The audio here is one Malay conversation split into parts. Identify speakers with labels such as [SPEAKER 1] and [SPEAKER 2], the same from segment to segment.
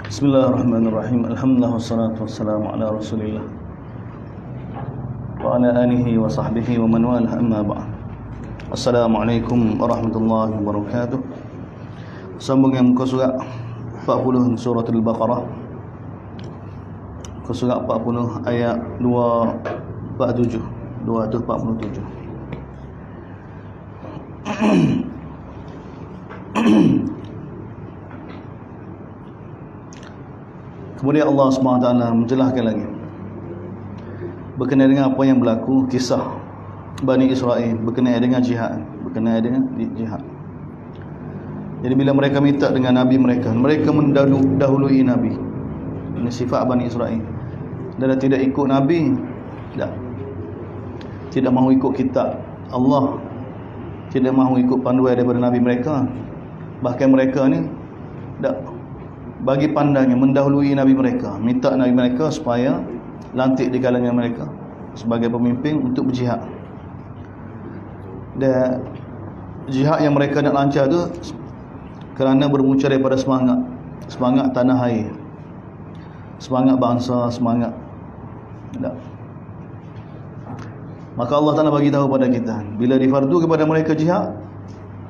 [SPEAKER 1] Bismillahirrahmanirrahim. Alhamdulillah wassalatu wassalamu ala Rasulillah wa ala alihi wa sahbihi wa man walah, amma ba'd. Assalamualaikum warahmatullahi wabarakatuh. Sambung yang muka surat 40 surah Al-Baqarah. Muka surat 40 ayat 247. Kemudian Allah SWT menjelaskan lagi berkenaan dengan apa yang berlaku, kisah Bani Israel berkenaan dengan jihad. Jadi bila mereka minta dengan Nabi mereka mendahului Nabi. Ini sifat Bani Israel. Dan tidak ikut Nabi, tidak mahu ikut kitab Allah, tidak mahu ikut panduan daripada Nabi mereka. Bahkan mereka ni bagi pandangnya mendahului Nabi mereka, minta Nabi mereka supaya lantik di kalangan mereka sebagai pemimpin untuk berjihad. Dan jihad yang mereka nak lancar tu kerana bermunca daripada semangat tanah air, semangat bangsa, semangat. Maka Allah Ta'ala bagi tahu pada kita, bila difardu kepada mereka jihad,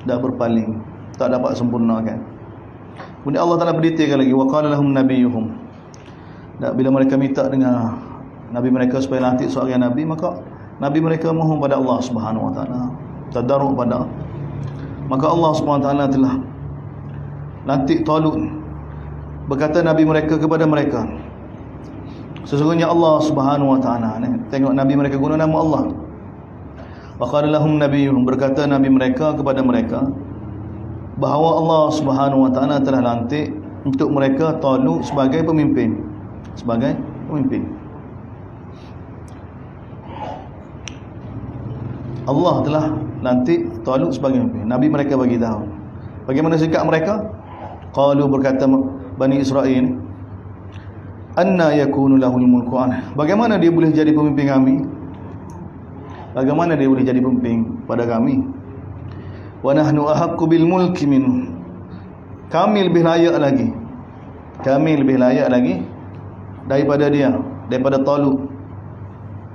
[SPEAKER 1] dah berpaling, tak dapat sempurnakan. Kemudian Allah Ta'ala berdetailkan lagi, wa qala lahum nabiyuhum. Bila mereka minta dengan Nabi mereka supaya lantik seorang Nabi, maka Nabi mereka mohon pada Allah Subhanahu Wa Ta'ala, tadarruk pada. Maka Allah Subhanahu Wa Ta'ala telah lantik Talut. Berkata Nabi mereka kepada mereka, sesungguhnya Allah Subhanahu Wa Ta'ala, tengok Nabi mereka guna nama Allah. Wa qala lahum nabiyuhum, berkata Nabi mereka kepada mereka bahawa Allah Subhanahu Wa Ta'ala telah lantik untuk mereka Talut sebagai pemimpin. Allah telah lantik Talut sebagai pemimpin. Nabi mereka bagi tahu. Bagaimana sikap mereka? Qalu, berkata Bani Israel, anna yakunu lahul mulku ana. Bagaimana dia boleh jadi pemimpin kami? Bagaimana dia boleh jadi pemimpin pada kami? Wa nahnu ahaqqu bil mulki minhu. Kami lebih layak lagi daripada dia, daripada Talut.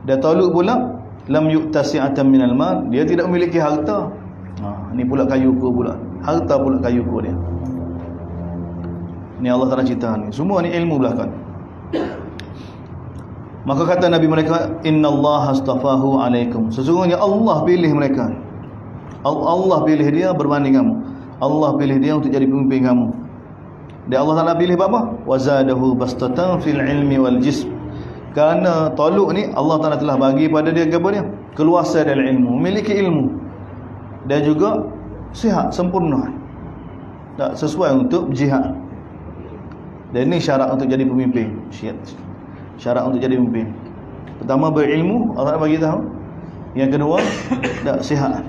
[SPEAKER 1] Dan Talut pula lam yu'tasi'atan minal mal, dia tidak memiliki harta. Ni pula kayuku pula. Harta pula kayuku dia. Ni Allah Ta'ala cerita ni. Semua ni ilmu belakang. Maka kata Nabi mereka, innallaha astafahu alaikum. Sesungguhnya Allah pilih mereka. Allah pilih dia berbanding kamu. Allah pilih dia untuk jadi pemimpin kamu. Dan Allah Ta'ala pilih apa? Wazadahu bastatan fil ilmi wal jism. Kerana Talut ni Allah Ta'ala telah bagi pada dia keluasan dalam ilmu, memiliki ilmu, dan juga sihat, sempurna, tak sesuai untuk jihad. Dan ini syarat untuk jadi pemimpin. Syarat untuk jadi pemimpin, pertama berilmu, Allah bagi tahu. Yang kedua, tak sihat.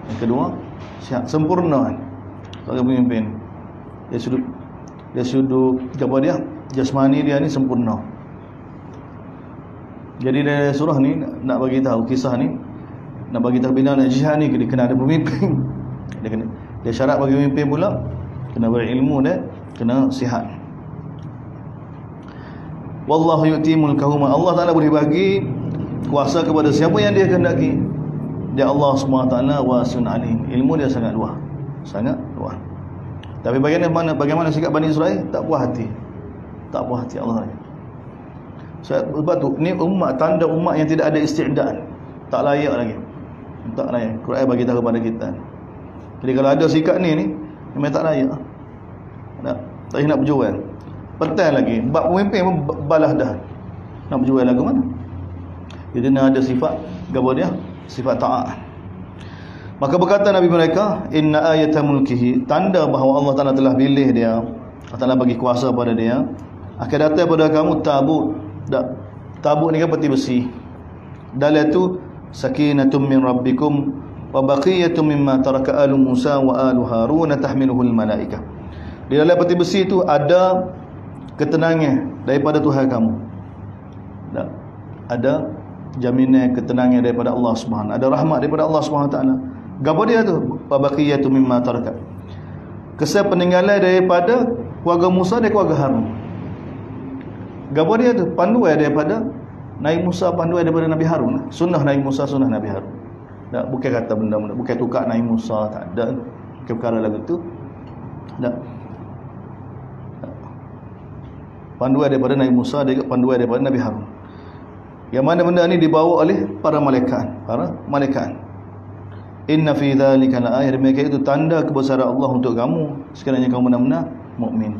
[SPEAKER 1] Yang kedua, sihat, sempurna sebagai pemimpin. Dia sudut apa dia? Jasmani dia ni sempurna. Jadi dari surah ni nak bagi tahu, kisah ni nak bagi tahu bila nak jihad ni kena ada pemimpin. Dia syarat bagi pemimpin pula kena berilmu dan kena sihat. Wallahu yu'ti mulkahu man. Allah Ta'ala boleh bagi kuasa kepada siapa yang dia kehendaki. Dia Allah SWT wasi'un alim. Ilmu dia sangat luas. Tapi bagaimana sikap Bani Israel? Tak puas hati Allah. Sebab tu ni tanda umat yang tidak ada isti'dad, tak layak lagi. Quran bagi tahu kepada kita. Jadi kalau ada sikap ni memang tak layak. Tak nak berjual. Penting lagi, bab pemimpin pun balas dah. Nak berjual lagu mana? Jadi nak ada sifat dia? Sifat ta'at. Maka berkata Nabi mereka, inna ayata mulkihi, tanda bahawa Allah Ta'ala telah pilih dia, Allah Ta'ala bagi kuasa pada dia, akan datang pada kamu tabut. Tabut ni kan peti besi. Dalam tu sakinatum min rabbikum wa baqiyatum mimma taraka alu Musa wa alu Harun tahmiluhul malaikah. Di dalam peti besi tu ada ketenangan daripada Tuhan kamu. Ada jaminan ketenangan daripada Allah Subhanahu, ada rahmat daripada Allah Subhanahu taala. Gapo dia tu? Wa baqiyatu mimma taraka. Kesan peninggalan daripada keluarga Musa dan keluarga Harun. gapo dia tu? Panduan daripada Nabi Musa, panduan daripada Nabi Harun. Sunnah Nabi Musa, sunnah Nabi Harun. Tak, bukan kata benda-benda, bukan tukar Nabi Musa, tak ada. Bukan perkara lagu tu. Tak. Panduan daripada Nabi Musa, dan panduan daripada Nabi Harun. Yang mana benda ni dibawa oleh para malaikat. Inna fi dzalika la ayat, mereka itu tanda kebesaran Allah untuk kamu sekiranya kamu benar-benar mukmin.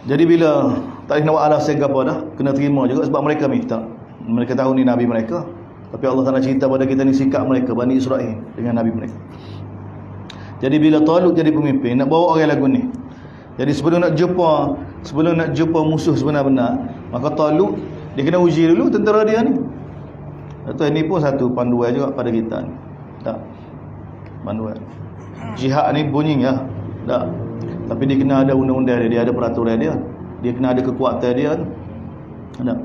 [SPEAKER 1] Jadi bila tak nak buat alasan ke apa dah, kena terima juga sebab mereka minta. Mereka tahu ni nabi mereka. Tapi Allah Taala cerita pada kita ni sikap mereka Bani Israel dengan nabi mereka. Jadi bila Talut jadi pemimpin, nak bawa orang lagu ni. Jadi sebelum nak jumpa musuh sebenar-benar, maka Talut dia kena uji dulu tentera dia ni. Atau ini pun satu panduan juga pada kita ni. Tak. Panduan. Jihad ni bunyi ya. Tak. Tapi dia kena ada undang-undang dia ada peraturan dia. Dia kena ada kekuatan dia. Tak.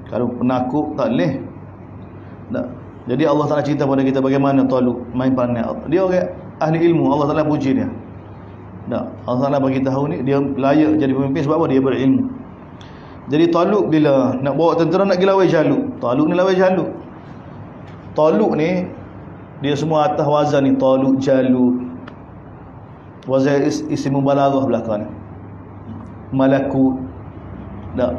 [SPEAKER 1] Kalau penakut tak boleh. Tak. Jadi Allah Taala cerita pada kita bagaimana Talut main peranan. Dia orang ahli ilmu, Allah Taala puji dia. Tak. Allah Taala bagi tahu ni dia layak jadi pemimpin sebab apa? Dia berilmu. Jadi Talut bila nak bawa tentera nak pergi lawan Jalut. Talut ni lawan Jalut. Talut ni dia semua atas wazan ni, Talut, Jalut. Wazan isim mubalaghah belakang ni. Malakut. Tak.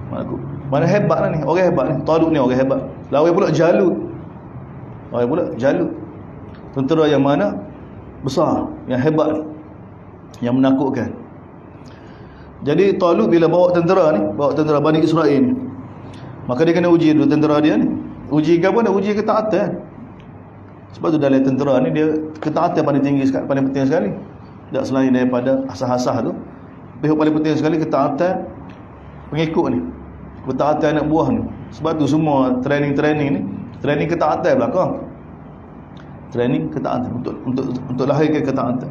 [SPEAKER 1] Malakut. Mana hebat lah ni, orang hebat ni. Talut ni orang hebat. Lawan pula Jalut. Tentera yang mana? Besar, yang hebat, yang menakutkan. Jadi Talut bila bawa tentera Bani Israel ni, maka dia kena uji dulu tentera dia ni. Uji ke apa? Uji ketaatan. Sebab tu dalam tentera ni dia ketaatan paling tinggi sekali, paling penting sekali. Tak selain daripada asas-asas tu, yang paling penting sekali ketaatan pengikut ni, ketaatan anak buah ni. Sebab tu semua training ni, training ketaatan belakang. Training ketaatan untuk lahirkan ketaatan.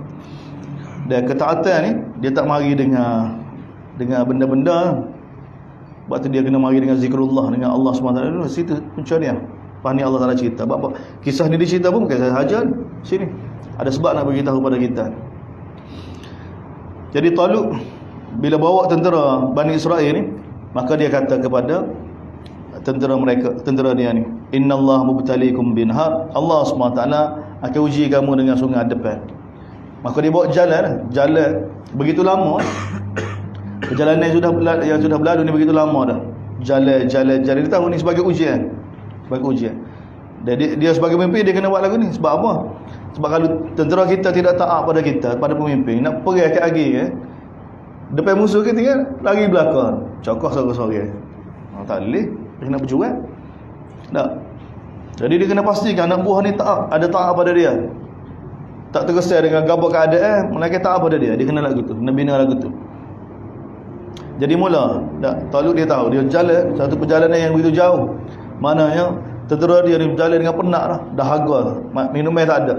[SPEAKER 1] Dan ketaatan ni dia tak mari dengan benda-benda. Sebab tu dia kena mari dengan zikrullah, dengan Allah SWT. Situ pencarian. Lepas ni Allah Taala cerita. Sebab kisah ni dicerita pun bukan sahaja sini. Ada sebab nak beritahu pada kita. Jadi Talut bila bawa tentera Bani Israel ni, maka dia kata kepada tentera dia ni, innallaha mubtaliikum binha, Allah SWT akan uji kamu dengan sungai depan. Maka dia bawa jalan begitu lama. Perjalanan yang sudah berlalu ni begitu lama dah. Jalan dia tahu ni sebagai ujian. Dan dia sebagai pemimpin dia kena buat lagu ni. Sebab apa? Sebab kalau tentera kita tidak taat pada kita, pada pemimpin, nak pergi lagi depan musuh kita kan lari belakang, cokoh sorang-sorang. Tak boleh, dia kena berjuang. Tak. Jadi dia kena pastikan anak buah ni ada taat pada dia. Tak terkesan dengan gabar keadaan, melainkan taat pada dia. Dia kena lagu tu, kena bina lagu tu. Jadi mula Talut dia tahu dia jalan satu perjalanan yang begitu jauh. Maknanya tentera dia berjalan dengan penat dah haga, minum air tak ada.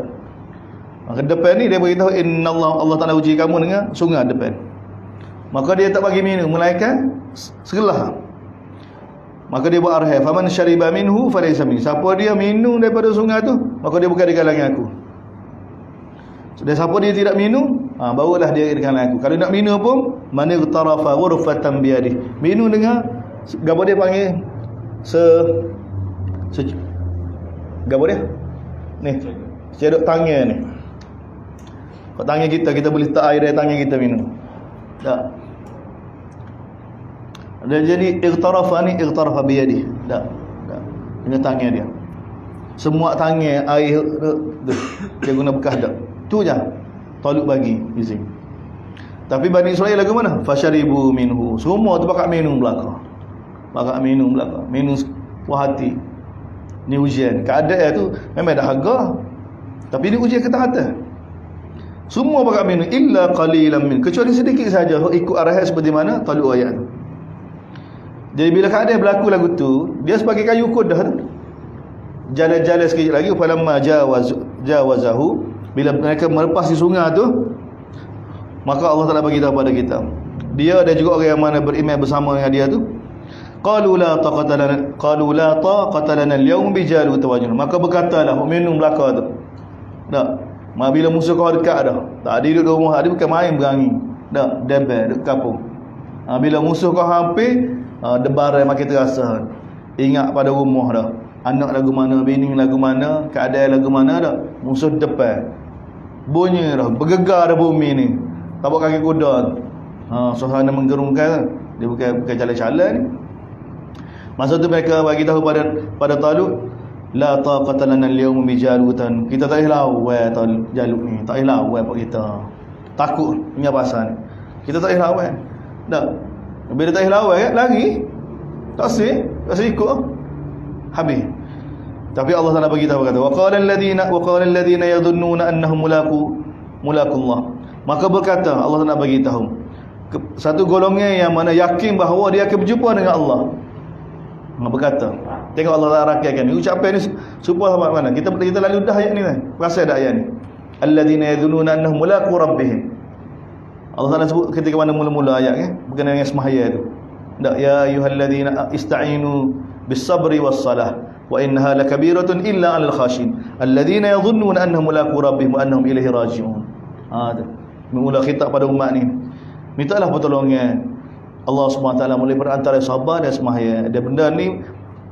[SPEAKER 1] Maka depan ni dia beritahu Allah Taala uji kamu dengan sungai depan. Maka dia tak bagi minum melainkan segelas. Maka dia buat arhaf, faman syariba minhu falaysa minni. Siapa dia minum daripada sungai tu, maka dia bukan di kalangan aku. Dan siapa dia tidak minum, barulah dia di kalangan aku. Kalau nak minum pun, man iqtarafa ghurfatan biyadihi. Minum dengan gapo dia panggil gapo dia? Ni, cedok tangan ni. Kat tangan kita boleh letak air dari tangan kita minum. Tak. Dan jadi iqtarafa biyadihi. Tak. Dengan tangan dia. Semua tangan air dia guna bekas dak. Tu je Talut bagi izin. Tapi Bani Israel lagu mana? Fasharibu minhu. Semua tu bakal minum belakang. Minum puas hati. Ni ujian. Keadaan tu memang dah harga. Tapi ni ujian ketaatan. Semua bakal minum illa qalilan min. Kecuali sedikit saja ikut arahan seperti mana Talut ayat tu. Jadi bila keadaan berlaku lagu tu, dia sebagai kayu kudah tu. Jalan-jalan sikit lagi falamma jawazahu. Bila mereka melepas di sungai tu, maka Allah Taala bagi tahu pada kita, dia dan juga orang yang mana beriman bersama dengan dia tu, qalu la taqata lana al-yawm bi Jalut wa Junud. Maka berkatalah minum belaka tu. Tak. Bila musuh kau dekat dah. Tak ada duduk rumah, ada bukan main berangi. Tak, debel dekat kampung. Bila musuh kau hampir, debaran makin terasa. Ingat pada rumah dah. Anak lagu mana, bini lagu mana, keadaan lagu mana dah. Musuh depan. Bunyi dah, bergegar dah bumi ni. Tapak kaki kuda. Suasana menggerungkan. Dia bukan jalan-jalan ni. Masa tu mereka bagi tahu pada Talut, la taqata lana al-yawma bi Jalutan. Kita tak boleh lawan Jalut ni. Tak boleh lawan apa kita. Takut punya pasal ni. Kita tak boleh lawan. Dah. Bila tak boleh lawan kan, lari. Tak sih ikut. Habis. Tapi Allah Taala bagi tahu kata, wa qala alladhina yadhunnuna annahum mulaqullah. Maka berkata Allah Taala bagi tahu satu golongan yang mana yakin bahawa dia akan berjumpa dengan Allah. Berkata, tengok Allah Taala rakyatkan ni ucapan ni supaya mana kita lalu dah ayat ni kan. Rasa dah ayat ni. Alladhina yadhunnuna annahum mulaqu rabbihim. Allah Taala sebut ketika mana mula-mula ayat kan berkenaan dengan sembahyang tu. Tak, ya ayyuhalladzina ista'inu bis-sabri was-salah wa innaha lakabiratun illa 'alal khashin alladhina yadhunnuna annahum mulaqu rabbihim wa annahum ilaihi raji'un. Tu mula khitab pada umat ni. Mintalah pertolongan Allah Subhanahu Wa Taala mulai berantara sabar dan sembahyang. Dia benda ni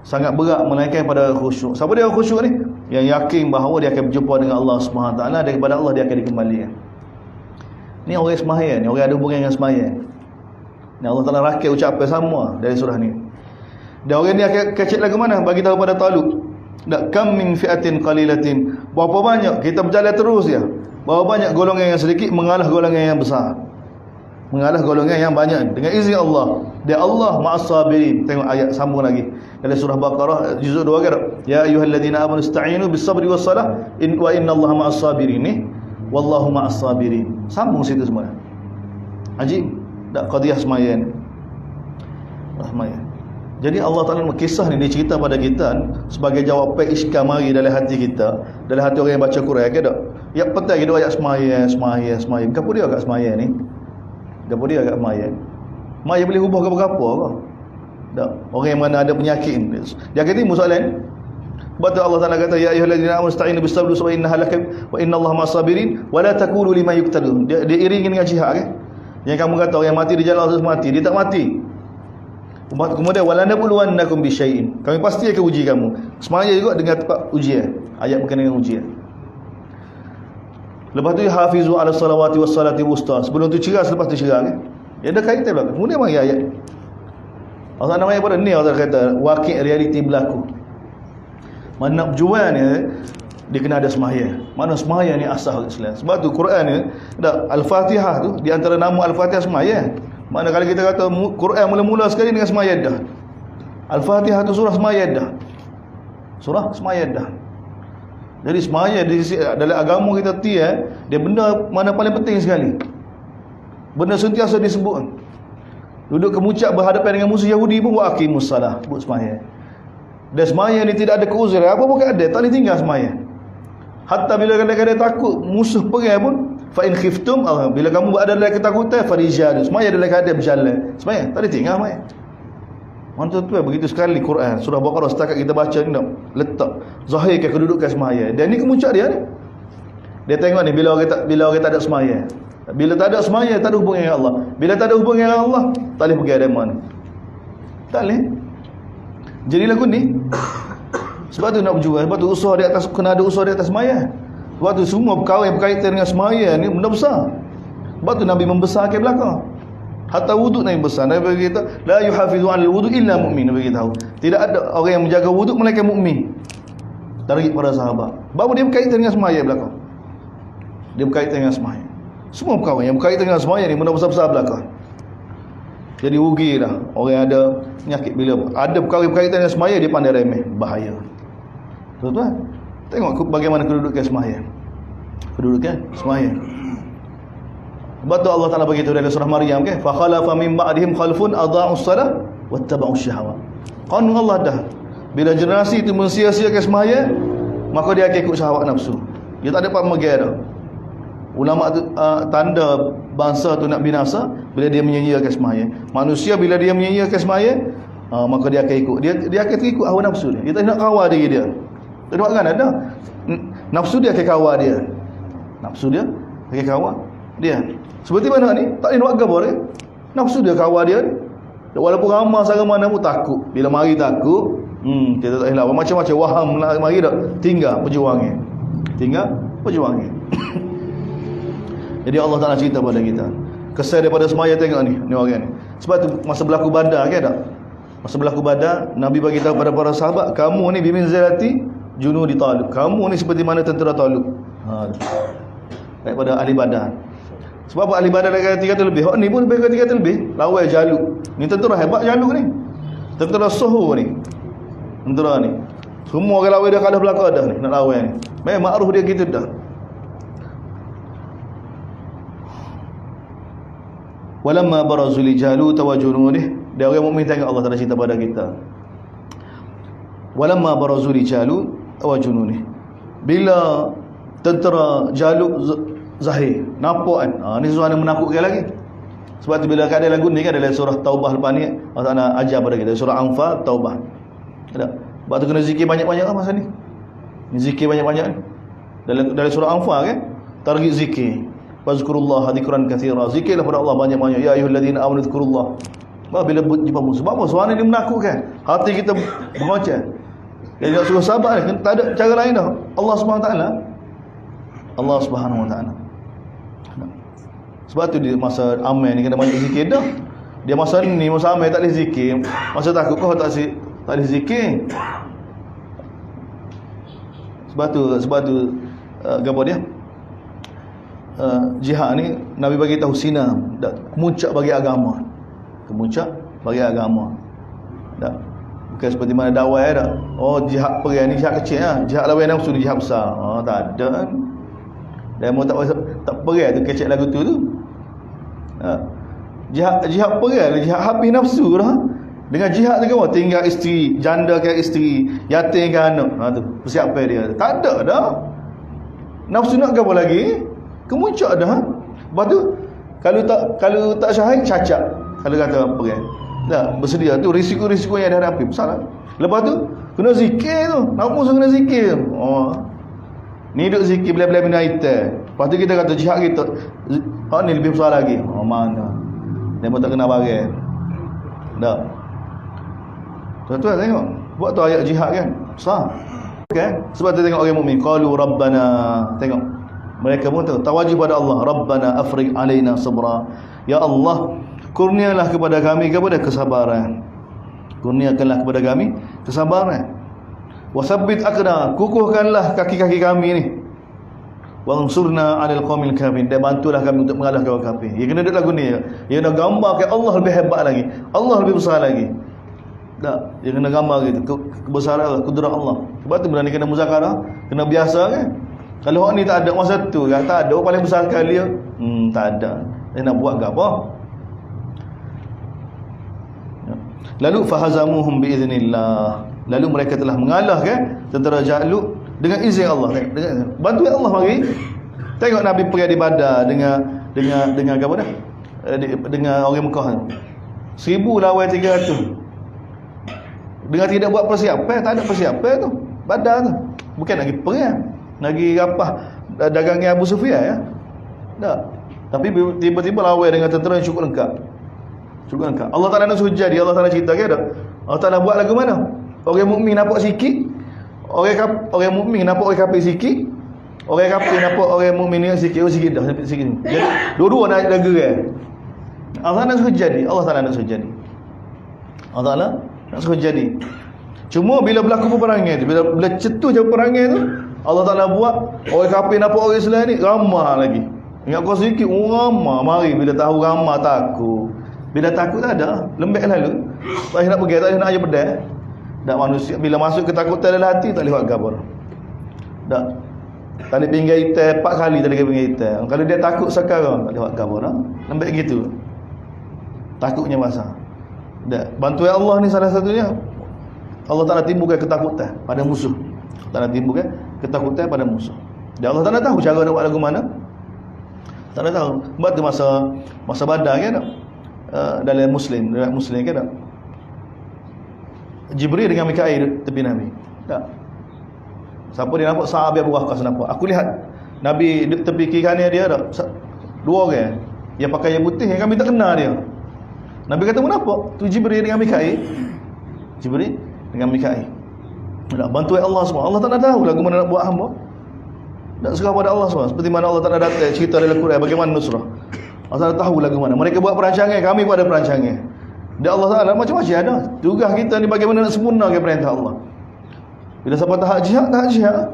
[SPEAKER 1] sangat berat melainkan pada khusyuk. Siapa dia khusyuk ni? Yang yakin bahawa dia akan berjumpa dengan Allah Subhanahu Wa Taala, dan kepada Allah dia akan dikembalikan. Ni orang sembahyang, ni orang ada hubungan dengan sembahyang. Ni Allah Taala rakyat ucapan sama dari surah ni. Dan orang ni akan kecil lagu mana? Bagi tahu pada Talut. Dak kam min fi'atin qalilatin. Berapa banyak kita berjalan terus dia. Berapa banyak golongan yang sedikit mengalah golongan yang besar. Mengalah golongan yang banyak dengan izin Allah. Dia Allah ma'as sabirin. Tengok ayat sambung lagi dalam surah Baqarah juzuk 2 kan. Ya ayyuhalladzina amanu ista'inu bis-sabri was-salah wa innallaha ma'as sabirin. Wallahu ma'as sabirin. Sambung situ semua. Ajib. Tak qadiyah sembahyang. Sembahyang. Jadi Allah Taala kisah ni dia cerita pada kita sebagai jawapan iskal mari dalam hati kita, dalam hati orang yang baca Quran ke tak. Ya petang dia ayat sembahyang. Gapo dia kat sembahyang ni? Gapo dia kat sembahyang? Sembahyang boleh ubah ke berapa ke? Tak. Orang yang mana ada penyakit dia kata ni soalan. Sebab tu Allah Taala kata ya ayyuhallazina amanu ista'inu bis-sabri wa innallaha ma'as sabirin wa la taqulu liman yuqtalu. Dia iringi dengan jihad kan. Yang kamu kata orang yang mati di jalan Allah mati, dia tak mati. Kemudian walanabluwannakum bisyai'in. Kami pasti akan uji kamu. Semaya juga dengan tempat ujian. Ayat berkenaan dengan ujian. Lepas tu hafizu ala salawati was salati wusta. Sebelum tu cerah, selepas tu cerah kan. Dia ada kaitan belakang. Kemudian mari ayat. Allah namanya pada ni Allah kata waqi' realiti berlaku. Mana berjuang ni dia kena ada sembahyang. Mana sembahyang ni asal Islam. Sebab tu Quran ni Al-Fatihah tu di antara nama Al-Fatihah sembahyang. Mana kalau kita kata Quran mula-mula sekali dengan sembahyang dah. Al-Fatihah tu surah sembahyang dah. Surah sembahyang dah. Jadi sembahyang dalam agama kita dia benda mana paling penting sekali. Benda sentiasa disebut. Duduk kemucap berhadapan dengan musuh Yahudi pun buat aqimus salah, buat sembahyang. Dan sembahyang ni tidak ada keuzur, apa pun ada, tak boleh tinggal sembahyang. Hatta bila kadang-kadang takut musuh perang pun fa in khiftum, bila kamu ada dalam ketakutan farijal, sembahyang dalam keadaan berjalan. Sembahyang tak boleh tinggal sembahyang. Mantap tu begitu sekali Quran surah Baqarah setakat kita baca ni nak letak zahirkan kedudukan sembahyang. Dan ni kemuncak dia ni. Dia tengok ni bila orang tak ada sembahyang. Bila tak ada sembahyang tak ada hubungan dengan Allah. Bila tak ada hubungan dengan Allah, tak boleh pergi agama ni. Tak boleh. Jadi lagu ni sebab tu nak berjuang, sebab tu usaha di atas, kena ada usaha di atas sembahyang. Sebab tu semua perkara yang berkaitan dengan sembahyang ni benda besar. Sebab tu Nabi membesarkan belakang. Hatta wuduk Nabi besar. Nabi berkata, la yuhafizu 'alal wudu illa mu'min. Nabi beritahu, tidak ada orang yang menjaga wuduk melainkan mukmin. Dari para sahabat. Sebab dia berkaitan dengan sembahyang belakang. Dia berkaitan dengan sembahyang. Semua perkara yang berkaitan dengan sembahyang ni benda besar-besar belakang. Jadi rugi dah orang yang ada penyakit bila ada perkara berkaitan dengan sembahyang dia pandai remeh, bahaya. Tuan-tuan, tengok bagaimana kedudukan sembahyang. Kedudukan sembahyang. Sebab tu Allah Taala beritahu dalam surah Maryam kan, fa khalafa min ba'dihim khalfun adha'us salah wattaba'us syahawat. Qanun Allah dah. Bila generasi itu mensia-siakan sembahyang, maka dia akan ikut syahwat nafsu. Dia tak dapat memegang dah. Ulama tu tanda bangsa tu nak binasa bila dia menyia-nyiakan sembahyang. Manusia bila dia menyia-nyiakan sembahyang, maka dia akan ikut. Dia akan ikut hawa nafsu dia. Dia tak nak kawal diri dia. Tengok kan ada. Nafsu dia akan kawal dia. Nafsu dia akan kawal dia. Seperti mana ni? Tak boleh buat gabar dia. Nafsu dia kawal dia ni. Walaupun ramah sangat mana pun takut. Bila mari takut, kita tak hilang. Macam-macam waham mari dah. Tinggal perjuangan. Jadi Allah Ta'ala cerita pada kita. Kesal daripada semaya tengok ni orang ni. Sebab tu masa berlaku Badar kan tak? Masa berlaku Badar, Nabi bagi tahu pada para sahabat, kamu ni biminzalati junudi Talib. Kamu ni seperti mana tentera Talib. Daripada ahli Badar. Sebab apa ahli Badar dah kata 300 lebih. Hak ni pun lebih kata 300 lebih. Lawan Jalut. Ni tentera hebat Jalut ni. Tentera Suhu ni. Tentera ni. Semua orang lawan dia kalah belakang dah ni nak lawan ni. Memang makruh dia gitu dah. Walamma barazu li Jalut wa junudihi. Dia orang mukmin tengok Allah Taala cerita pada kita. Walamma barazu li Jalut wa junudihi. Bila tentera Jalut zahir nampak kan, ni sesuatu yang menakutkan lagi. Sebab tu bila ada lagu ni kan, dalam surah Taubah lepas ni Allah Ta'ala ajar pada kita, surah Anfal, Taubah ada. Sebab tu kena zikir banyak-banyak lah masa ni. Zikir banyak-banyak ni dalam surah Anfal kan, targhib zikir, fazkurullah dzikran katsira, zikirlah pada Allah banyak-banyak. Ya ayyuhalladzina amanu dzkurullah. Bila jumpa musuh, sebab apa suara ni menakutkan, hati kita bergocah. Jadi nak suruh sabar ni tak ada cara lain dah. Allah Subhanahu Wa Ta'ala. Sebab tu dia masa amal ni kena banyak zikir dah. Dia masa ni masa amal tak boleh zikir. Masa takut kau tak boleh zikir. Sebab tu gapo dia? Jihad ni Nabi bagi tahu sinam, kemuncak bagi agama. Kemuncak bagi agama. Tak. Bukan seperti mana dakwah dah. Oh jihad perang ni jihad kecil lah. Jihad lawan nafsu ni jihad besar. Oh tak ada. Dan mau tak perang tu kecek lagu tu. Jihad perang, jihad habis nafsu dah. Dengan jihad tu kan tinggal isteri, janda kan isteri, yatim kan anak. Tu persiapan dia. Tak ada dah. Nafsu nak apa lagi? Kemuncak dah. Lepas tu kalau tak syahid cacat. Kalau kata perang. Dah bersedia tu risiko-risiko yang ada hadapi besar lah. Lepas tu kena zikir tu. Nak musuh kena zikir. Oh. Ni duk zikir bila-bila bina ita. Lepas tu kita kata jihad kita ni lebih besar lagi. Oh mana. Dia pun tak kena barang. Tak. Tuan-tuan tengok. Buat tu ayat jihad kan. Besar. Okay. Sebab tu tengok orang mukmin. Qalu Rabbana. Tengok. Mereka pun tahu. Tawajih pada Allah. Rabbana afriq alaina sabra. Ya Allah, kurnialah kepada kami kesabaran. Kurniakanlah kepada kami kesabaran. Wasabbit aqna, kukuhkanlah kaki-kaki kami ni. Wansurna 'alal qaumil kafirin, dan bantulah kami untuk mengalahkan kaum kafir. Ya kena ada lagu ni. Ya nak gambar ke Allah lebih hebat lagi. Allah lebih besar lagi. Tak, dia kena gambar gitu kebesaran kudrat Allah. Sebab tu benda ni kena muzakarah, kena biasa kan. Kalau hak ni tak ada masa tu kan, tak ada paling besar sekali ya. Tak ada. Dia nak buat ke apa? Lalu fahazamuhum biiznillah. Lalu mereka telah mengalahkan tentera Jalut dengan izin Allah. Dengan bantuan Allah mari. Tengok Nabi pergi di Badar dengan apa dah? Dengan orang Mekah tu. 1000 lawan 300. Dengan tidak buat persiapan, tak ada persiapan tu. Badar tu. Bukan lagi perang. Lagi rapah dagangnya Abu Sufyan ya. Tak. Tapi tiba-tiba lawan dengan tentera yang cukup lengkap. Cukup lengkap. Allah Taala nak suruh jadi, Allah Taala cerita ke tak? Allah Taala buat lagu mana? Orang mukmin nampak sikit, orang mukmin nampak orang kafir sikit, orang kafir nampak orang mukmin ni sikit, sikit dah sikit. Jadi dua-dua nak gerak. Allah nak suruh jadi, Allah Taala nak suruh jadi. Allah Taala nak suruh jadi. Cuma bila berlaku peperangan tu, bila cetus je peperangan tu, Allah Taala buat orang kafir nampak orang Islam ni ramah lagi. Ingat kau sikit ramah, mari bila tahu ramah takut. Bila takut tak ada, lembek lalu. Tak nak pergi, tak nak aja pedal. Tak manusia bila masuk ketakutan dalam hati tak boleh buat gabar. Tak. Tadi pinggir hitam 4 kali tadi pinggir hitam. Kalau dia takut sekarang tak boleh buat gabar. Lembek gitu. Takutnya masa. Tak. Bantuan Allah ni salah satunya. Allah Taala timbulkan ketakutan pada musuh. Allah Taala timbulkan ketakutan pada musuh. Dan Allah Taala tahu cara nak buat lagu mana. Tak ada tahu. Sebab tu masa Badar kan dalam Muslim kan tak? Jibril dengan Mikail tepi Nabi. Tak. Siapa dia nampak sahabat Abu Waqqas nampak. Aku lihat Nabi tepi kiri kanan dia tak. 2 orang. Yang pakai yang putih yang kami tak kenal dia. Nabi kata menapa? Tu Jibril dengan Mikail. Jibril dengan Mikail. Nak bantu Allah semua. Allah tak nak tahu lagu mana nak buat hamba. Tak serah pada Allah semua. Seperti mana Allah tak ada datang cerita dalam Quran bagaimana nusrah. Allah tak tahu lagu mana. Mereka buat perancangan, kami pun ada perancangan. Dan Allah Taala macam-macam ada. Tugas kita ni bagaimana nak sempurnakan perintah Allah. Bila siapa tahap jihad, tahap jihad.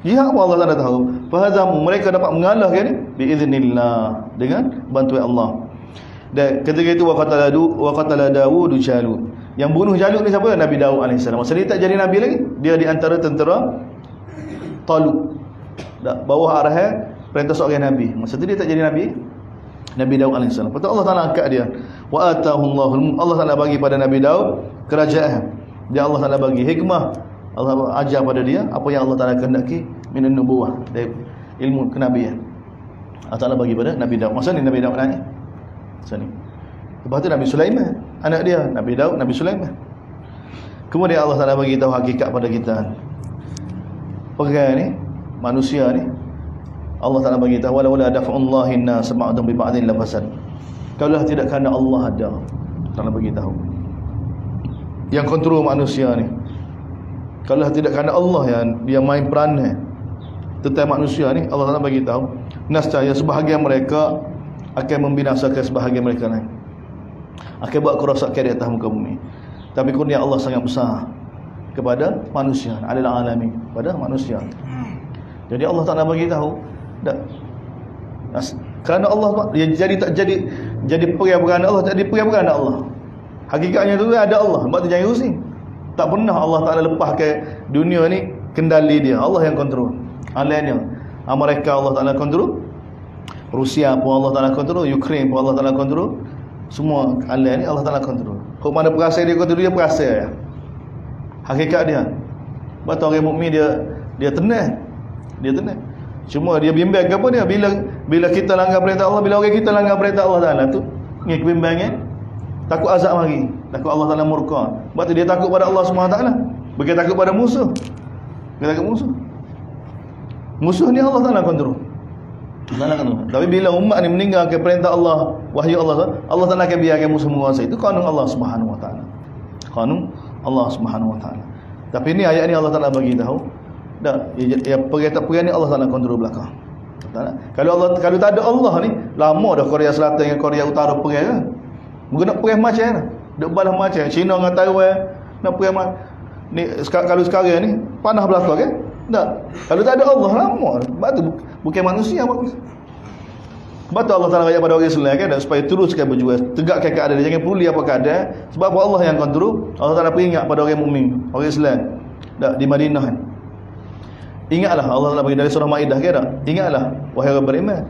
[SPEAKER 1] Jihad pun Allah Taala tahu. Fahazamu, mereka dapat mengalahkan ni biiznillah, dengan bantuan Allah. Dan ketika itu wa qatala Daud Jalut. Yang bunuh Jalut ni siapa? Nabi Daud alaihissalam. Masa dia tak jadi nabi lagi, dia di antara tentera Talut. Bawah arahan perintah seorang nabi. Masa tu dia tak jadi nabi. Nabi Daud alaihissalam. Lepas tu Allah Taala angkat dia. Wa atahullahu, Allah Taala bagi pada Nabi Daud kerajaan. Dia Allah Taala bagi hikmah. Allah ajar pada dia apa yang Allah Taala kehendaki min nubuwah, dari ilmu kenabian. Allah Taala bagi pada Nabi Daud. Masa ni Nabi Daud naik. Masa ni. Lepas tu Nabi Sulaiman, anak dia Nabi Daud, Nabi Sulaiman. Kemudian Allah Taala bagi tahu hakikat pada kita. Perang ni, manusia ni, Allah Taala bagi tahu wala dafa'ullahi an-nas ba'dhum bi ba'dhin la fasad. Kalau tidak kerana Allah ada, Taala bagi tahu. Yang kontrol manusia ni. Kalau tidak kerana Allah yang dia main peranan tentang manusia ni, Allah Taala bagi tahu nescaya sebahagian mereka akan membinasakan sebahagian mereka lain. Akan buat kerosakan di atas muka bumi. Tapi kurnia Allah sangat besar kepada manusia, alal alamin, pada manusia. Jadi Allah Taala bagi tahu kerana Allah dia jadi perang kerana Allah, tak jadi perang kerana Allah. Hakikatnya tu ada Allah. Sebab tu jangan rusing. Tak pernah Allah Taala lepaskan dunia ni kendali dia. Allah yang kontrol. Alanya Amerika Allah Taala kontrol, Rusia pun Allah Taala kontrol, Ukraine pun Allah Taala kontrol. Semua alanya ni Allah Taala kontrol. Kok mana perasaan dia kontrol, dia perasaan ya. Hakikat dia. Sebab orang mukmin dia tenang. Dia tenang. Cuma dia bimbang apa dia bila kita langgar perintah Allah, bila orang kita langgar perintah Allah Taala tu ni kebimbangan, takut azab mari, takut Allah Taala murka. Sebab tu dia takut pada Allah Subhanahu Taala, bukan takut pada musuh. Dia takut musuh. Musuh ni Allah Taala kontrol. Tapi bila umat ni meninggalkan perintah Allah, wahyu Allah, Allah Taala akan biarkan musuh menguasai. Itu kanun Allah Subhanahu Wa Taala. Kanun Allah Subhanahu Wa Taala. Tapi ni ayat ni Allah Taala bagi tahu dah ya perintah ni Allah Taala kontrol belakang. Kalau tak ada Allah ni, lama dah Korea Selatan dengan Korea Utara perang kan. Mungkin nak perang macam mana? Dak balah macam China dengan Taiwan nak perang ni kalau sekarang ni panah belaka kan? Tak. Kalau tak ada Allah lama. Sebab tu bukan manusia bagus. Sebab tu Allah Taala ayat pada orang Islam kan, supaya teruskan berjuang, tegakkan keadaan, jangan peduli apa keadaan. Sebab Allah yang kontrol. Allah Taala peringat pada orang mukmin, orang Islam dak di Madinah kan. Ingatlah Allah Taala bagi dari surah Maidah ke tak? Ingatlah wahai orang beriman.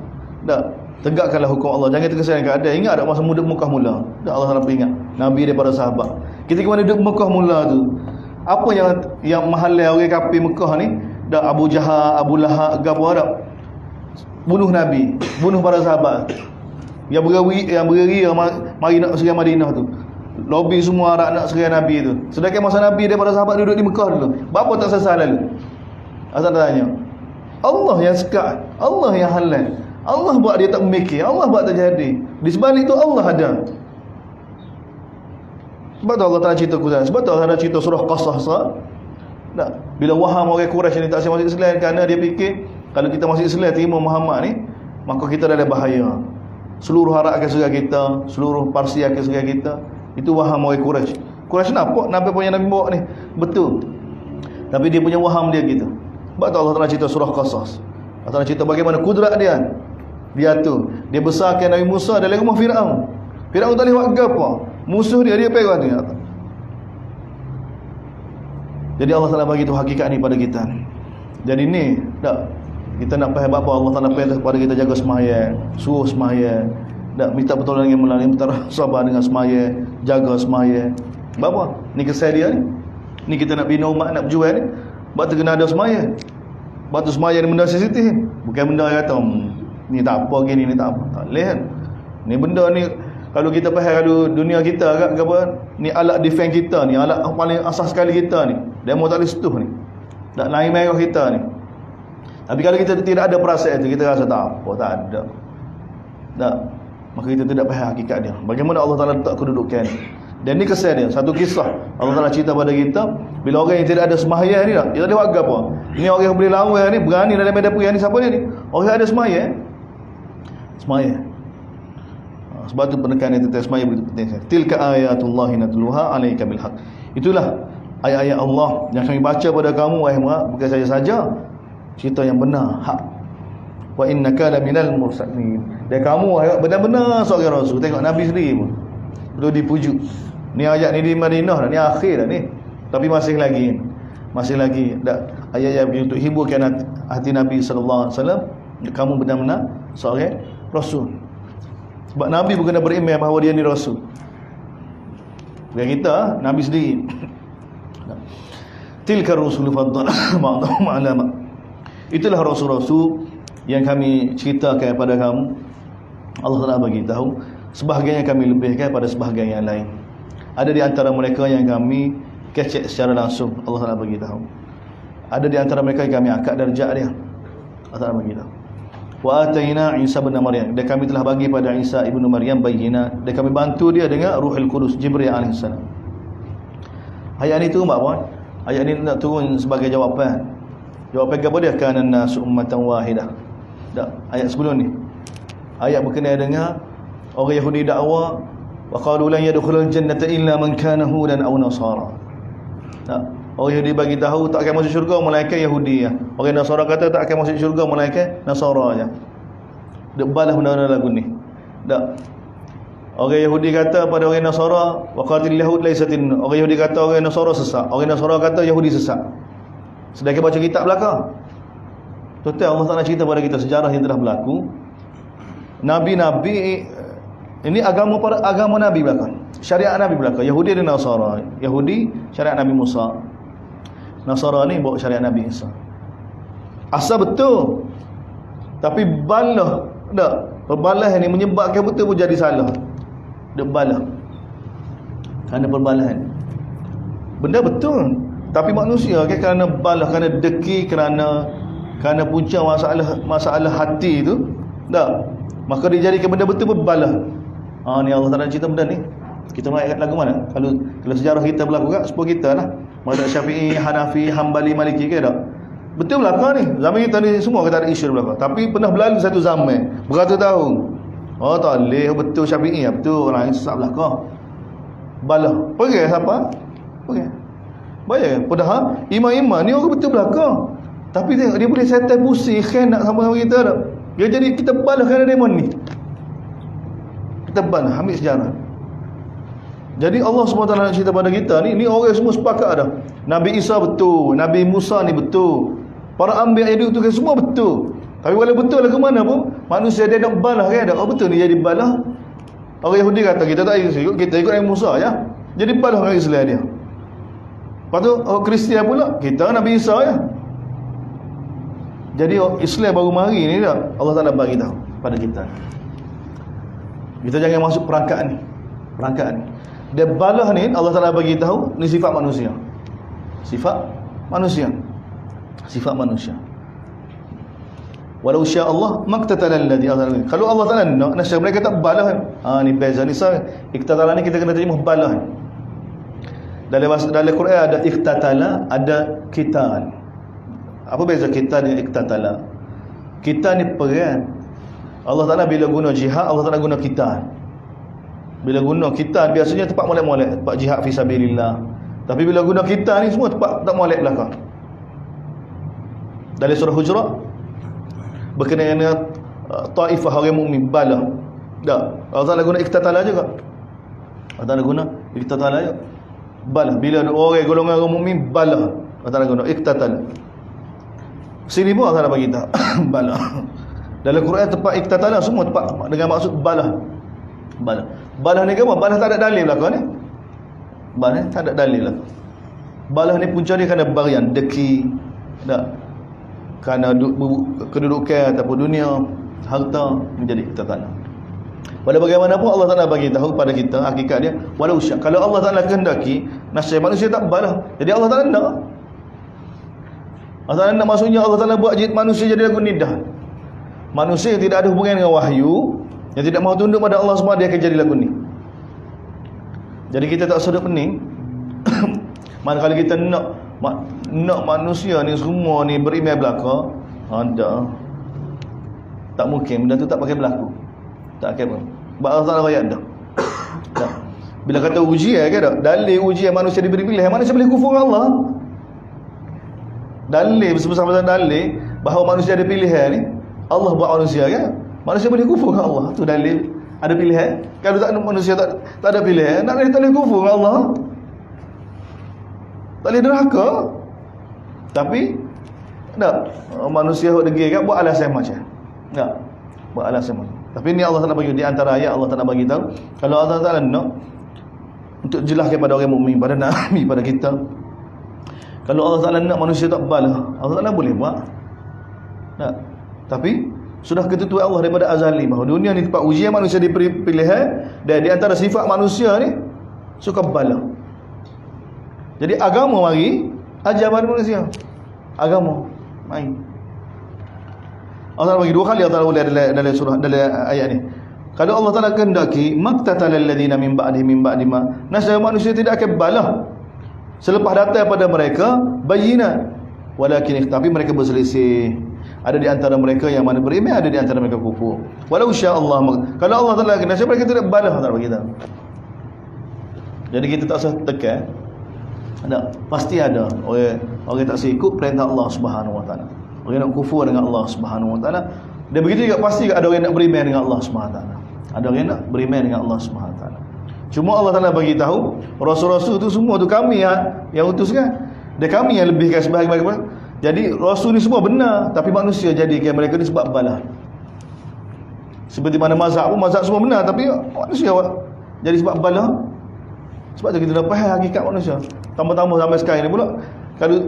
[SPEAKER 1] Tak, tegakkanlah hukum Allah. Jangan terkesan keadaan. Ingat tak masa muda Mekah mula? Tak, Allah Taala peringat Nabi daripada sahabat. Ketika mana duduk Mekah mula tu, apa yang mahalai orang kafir Mekah ni? Dak Abu Jahal, Abu Lahab, gapo dak? Bunuh Nabi, bunuh para sahabat. Yang bergeria mari nak serang Madinah tu. Lobi semua Arab nak serang Nabi tu. Sedangkan masa Nabi daripada sahabat duduk di Mekah dulu. Berapa tak sesal lalu? Asal tanya. Allah yang sekat, Allah yang halal. Allah buat dia tak memikir, Allah buat tak jadi. Di sebalik tu Allah ada. Sebab tu Allah Taala cerita Quran. Sebab tu Allah Taala cerita surah Qasas. Tak. Bila waham orang Quraisy ni tak masuk Islam kerana dia fikir kalau kita masuk Islam terima Muhammad ni, maka kita dah ada bahaya. Seluruh Arab akan serang kita, seluruh Parsi akan serang kita. Itu waham orang Quraisy. Quraisy nampak punya Nabi bawa ni betul. Tapi dia punya waham dia gitu. Sebab tu Allah Taala cerita surah Qasas. Allah Taala cerita bagaimana kudrat dia. Dia tu, dia besarkan Nabi Musa dalam rumah Firaun. Firaun tak boleh buat apa. Musuh dia pegang dia. Jadi Allah Taala bagi tu hakikat ni pada kita. Jadi ni tak, kita nak faham apa Allah Taala perintah kepada kita jaga sembahyang, suruh sembahyang, tak minta pertolongan dengan melalui minta sabar dengan sembahyang, jaga sembahyang. Apa? Ni kesal dia ni. Ni kita nak bina umat, nak berjuang ni. Sebab tu kena ada sembahyang. Sebab tu sembahyang ni benda sensitif. Bukan benda yang kata ni tak apa gini, ni tak apa. Tak boleh kan. Ni benda ni kalau kita faham kalau dunia kita agak ke apa, ni alat defense kita ni, alat paling asas sekali kita ni. Demo tak boleh setuh ni. Tak lain merah kita ni. Tapi kalau kita tidak ada perasaan itu, kita rasa tak apa, tak ada. Tak. maka kita tidak faham hakikat dia. Bagaimana Allah Taala letak kedudukan ni. Dan ni kesan dia, satu kisah Allah Taala cerita pada kita, bila orang yang tidak ada sembahyang ni tak, dia tak ada buat apa. Ini orang yang boleh lawan ni, berani dalam medan perang ni, siapa dia ni? Orang yang ada sembahyang. Sembahyang. Sebab tu penekanan tentang sembahyang begitu penting. Tilka ayatullahi natluha 'alaika bil haqq. Itulah ayat-ayat Allah yang kami baca pada kamu wahai Muhammad, bukan saja cerita yang benar, hak. Wa innaka laminal mursalin. Dan kamu benar-benar seorang rasul. Tengok Nabi sendiri pun perlu dipujuk. Ni ayat ni di Madinah dah, ni akhir dah ni. Tapi masih lagi ayat yang untuk hiburkan hati Nabi sallallahu alaihi wasallam. Kamu benar-benar seorang rasul. Sebab Nabi bukan beriman bahawa dia ni rasul. Bukan kita, Nabi sendiri. Tilka rusul faddala ba'dahum 'ala ba'd. Itulah rasul-rasul yang kami ceritakan kepada kamu. Allah Taala bagi tahu, sebahagian yang kami lebihkan pada sebahagian yang lain. Ada di antara mereka yang kami kecek secara langsung, Allah Taala bagi tahu. Ada di antara mereka yang kami angkat darjat dia, Allah Taala bagi tahu. Wa ataina Isa bin Maryam, dan kami telah bagi pada Isa ibnu Maryam bayyinat, dan kami bantu dia dengan Ruhul Qudus, Jibril alaihi salam. Ayat ni turun apa? Ayat ni nak turun sebagai jawapan. Jawapan kepada dia, kana nasu ummatan wahidah. Tak, ayat sebelum ni. Ayat berkenaan dengan orang Yahudi dakwa, wa qalu lan yadkhulul jannata illa man kana hudan aw nasara. Tak, orang Yahudi bagi tahu tak akan masuk syurga melainkan Yahudi ya. Orang Nasara kata tak akan masuk syurga melainkan Nasara aja. Dek balas benda-benda lagu ni. Tak. Orang Yahudi kata pada orang Nasara, wa qatil yahud laisatin. Orang Yahudi kata orang Nasara sesat. Orang Nasara kata Yahudi sesat. Sedangkan baca kitab belaka. Total Allah Taala cerita pada kita sejarah yang telah berlaku. Nabi-nabi ini agama Nabi belaka. Syariat Nabi belaka. Yahudi dan Nasara. Yahudi syariat Nabi Musa. Nasara ni bawa syariat Nabi Isa. Asal betul. Tapi balah tak. Perbalas ni menyebabkan betul pun jadi salah. Dia balah. Kerana perbalahan. Benda betul. Tapi manusia kan kerana balah, kerana deki, kerana punca masalah hati tu, tak. Maka dia jadikan benda betul berbalah. Ni Allah Taala cerita benda ni. Kita nak lagu mana? Kalau sejarah kita berlaku kat sepuluh kita lah. Mazhab Syafi'i, Hanafi, Hambali, Maliki ke tak? Betul belaka ni. Zaman kita ni semua kita ada isu belaka. Tapi pernah berlalu satu zaman, beratus tahun. Oh tak boleh, betul Syafi'i, betul orang yang sesat belaka. Balah. Pergi siapa? Pergi. Bayar. Padahal imam-imam ni orang betul belaka. Tapi tengok dia boleh setan pusing khianat sama kita tak? Dia jadi kita balah kerana demon ni. Kita balah, ambil sejarah. Jadi Allah SWT nak cerita pada kita ni orang semua sepakat dah. Nabi Isa betul, Nabi Musa ni betul. Para anbiya yang diutuskan semua betul. Tapi walau betul lah ke mana pun, manusia dia nak balah kan? Oh betul ni jadi balah. Orang Yahudi kata kita tak ikut, kita ikut Nabi Musa ya. Jadi balah orang Islam dia. Lepas tu orang Kristian pula, kita Nabi Isa ya. Jadi Islam baru mari ni dah Allah Taala bagi tahu pada kita. Kita jangan masuk perangkat ni. Dan balah ni Allah Taala bagi tahu ni sifat manusia. Sifat manusia. Walau sya Allah maqtatalal ladzi azal. Kalau Allah Taala nak nasab mereka tak balah. Ni beza ni iktatala ni kita kena terima balah. Dalam Quran ada iktatala, ada qital. Apa beza qital dengan iktatala? Qital ni perang. Allah Taala bila guna jihad, Allah Taala guna qital. Bila guna qital biasanya tempat molek-molek, tempat jihad fi sabilillah. Tapi bila guna qital ni semua tempat tak molek belakang. Dalam surah Hujurat berkenaan dengan taifah orang mukmin balah. Tak. Allah Taala guna iktatala juga. Allah Taala guna iktatala juga. Balah. Bila ada orang golongan orang mukmin balah. Allah Taala guna iktatala. Sini pun Allah Taala bagi tahu balah. Dalam Quran tempat iktatala semua tempat dengan maksud balah. Balah ni apa? Balah tak ada dalil belakang ni. Balah tak ada dalil lah. Balah ni punca dia kerana barian, deki, tak? Kerana kedudukan ataupun dunia, harta menjadi iktatala. Walau bagaimanapun Allah Taala bagi tahu pada kita hakikat dia, walau syak. Kalau Allah Taala kehendaki, nasib manusia tak balah. Jadi Allah Taala nak. Allah Taala maksudnya Allah Taala buat manusia jadi lagu nidah. Manusia yang tidak ada hubungan dengan wahyu, Yang tidak mahu tunduk pada Allah SWT, dia akan jadi lagu ni. Jadi kita tak sedap pening. Manakala kita nak manusia ni semua ni berimej belaka, ada. Tak mungkin, benda tu tak pakai berlaku. Tak akan pun. Sebab Allah Ta'ala ayat dah. Tak. Bila kata ujian ke tak? Dalil ujian manusia diberi pilihan, manusia boleh kufur Allah. Dalil, sebesar-besar dalil bahawa manusia ada pilihan ni, Allah buat manusia kan? Manusia boleh kufur dengan Allah. Tu dalil. Ada pilihan. Kalau tak manusia tak ada pilihan, tak boleh kufur dengan Allah. Tak boleh derhaka. Tapi tak, manusia hok degil kan buat alasan macam. Tak. Buat alasan macam. Tapi ni Allah Taala bagi di antara ayat Allah Taala bagi tahu, kalau Allah Taala nak untuk jelas kepada orang mukmin, pada nabi, pada kita. Kalau Allah Taala nak manusia tak balah, Allah Taala boleh buat. Tak. Tapi sudah ketentuan Allah daripada azali bahawa dunia ni tempat ujian, manusia diberi pilihan, dan di antara sifat manusia ni suka bala. Jadi agama mari ajar pada manusia. Agama main. Allah Taala bagi dua kali, Allah Taala dalam surah, dalam ayat ni. Kalau Allah Taala kehendaki, maqtatalal ladina min ba'di ma, nasya manusia tidak akan balah selepas datang pada mereka bayyinat, walakin tapi mereka berselisih. Ada di antara mereka yang mana beriman, ada di antara mereka kufur. Walau sya-Allah, kalau Allah Taala kena, siapa mereka tidak balah Allah bagi kita. Jadi kita tak usah tekan. Ada, pasti ada orang tak ikut perintah Allah Subhanahu Wa Taala. Orang nak kufur dengan Allah Subhanahu Wa Taala. Dan begitu juga pasti ada orang nak beriman dengan Allah Subhanahu Wa Taala. Ada orang nak beriman dengan Allah Subhanahu Wa Taala. Cuma Allah Taala bagi tahu, rasul-rasul tu semua tu kami yang utuskan. Dan kami yang lebihkan sebahagian. Jadi rasul ni semua benar, tapi manusia jadikan mereka ni sebab balah. Seperti mana mazhab pun, mazhab semua benar, tapi manusia jadi sebab balah. Sebab tu kita dah faham hakikat manusia. Tambah-tambah sampai sekarang ni pula,